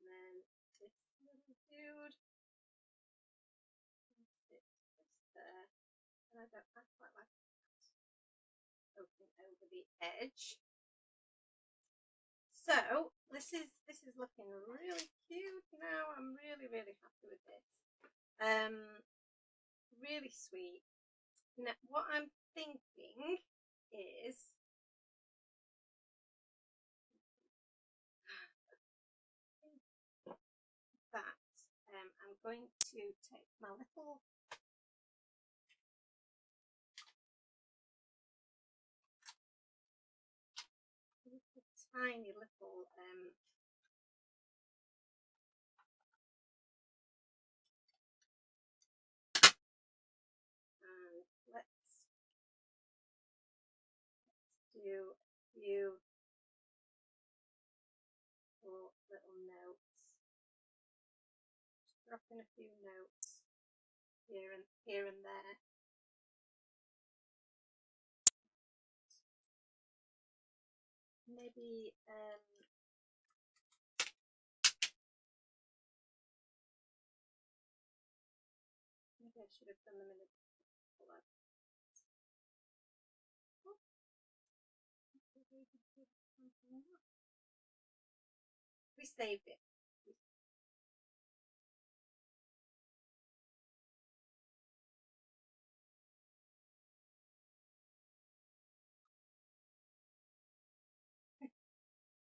And then this little dude. There. And I quite like that. Open over the edge. So this is looking really cute now. I'm really happy with this. Really sweet. Now what I'm thinking is that I'm going to take my little tiny little few little notes. Just drop in a few notes here and there. Maybe maybe I should have done them in a colour. We saved it.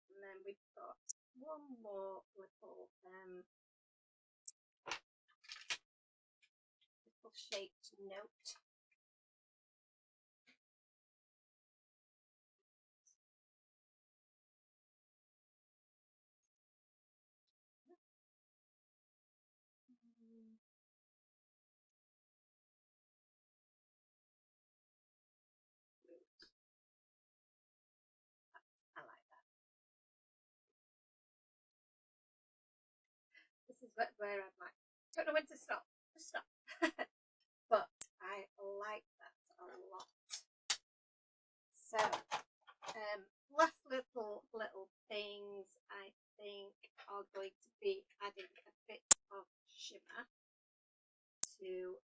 And then we've got one more little shaped note. I like that. This is where I'm like, don't know when to stop. Just stop. But I like that a lot. So, last little things I think are going to be adding a bit of shimmer to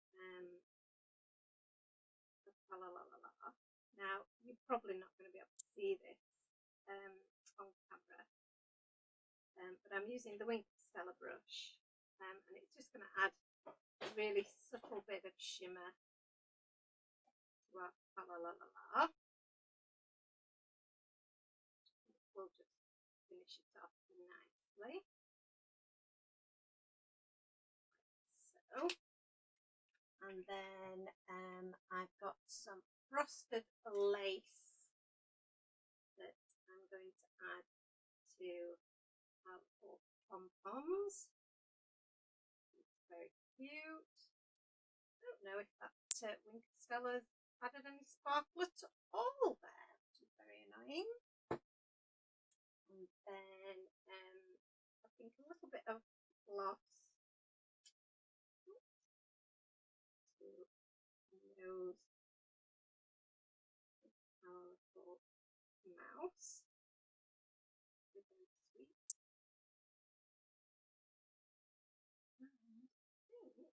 Now you're probably not going to be able to see this on camera, but I'm using the Winter Wonderland brush, and it's just going to add a really subtle bit of shimmer to our We'll just finish it off nicely. So, and then I've got some frosted lace that I'm going to add to our little pom-poms. It's very cute. I don't know if that Winter Stella's added any sparkle at all there, which is very annoying. And then I think a little bit of gloss to nose our little mouse. Very sweet. And I think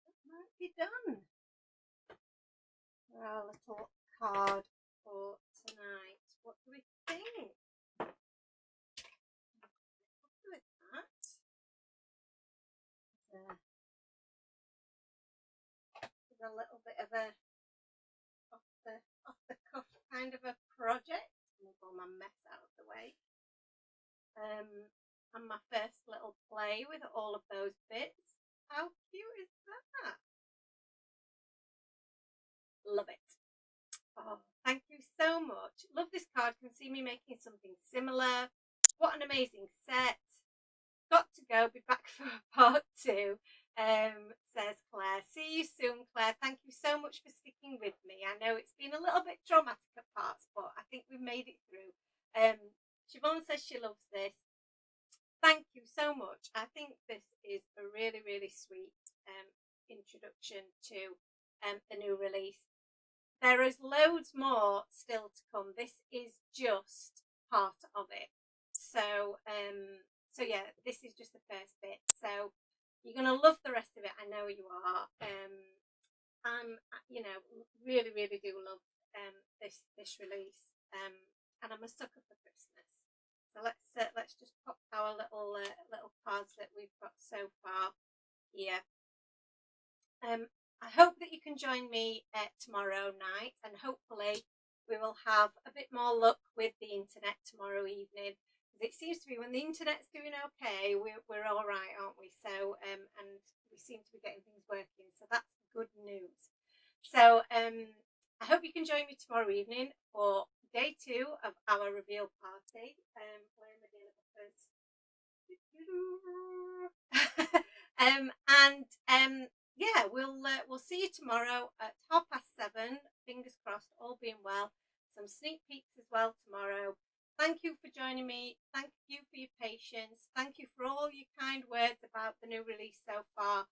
that might be done for our little card for tonight. What do we think? Happy with that? There's a little bit of a off the cuff kind of a project. Move all my mess out of the way. And my first little play with all of those bits. How cute is that? Love it. Oh, thank you so much. Love this card. Can see me making something similar. What an amazing set. Got to go. Be back for part 2. Says Claire. See you soon, Claire. Thank you so much for sticking with me. I know it's been a little bit traumatic at parts, but I think we've made it through. Siobhan says she loves this. Thank you so much. I think this is a really, really sweet introduction to the new release. There is loads more still to come. This is just part of it. So, so yeah, this is just the first bit. So you're going to love the rest of it. I know you are. I'm, you know, really, really do love this release. And I'm a sucker for Christmas. So let's just pop our little cards that we've got so far here. I hope that you can join me tomorrow night, and hopefully we will have a bit more luck with the internet tomorrow evening. It seems to be when the internet's doing okay, we're all right, aren't we? So and we seem to be getting things working, so that's good news. So I hope you can join me tomorrow evening for day 2 of our reveal party. Yeah, we'll see you tomorrow at 7:30. Fingers crossed, all being well. some sneak peeks as well tomorrow. Thank you for joining me. Thank you for your patience. Thank you for all your kind words about the new release so far.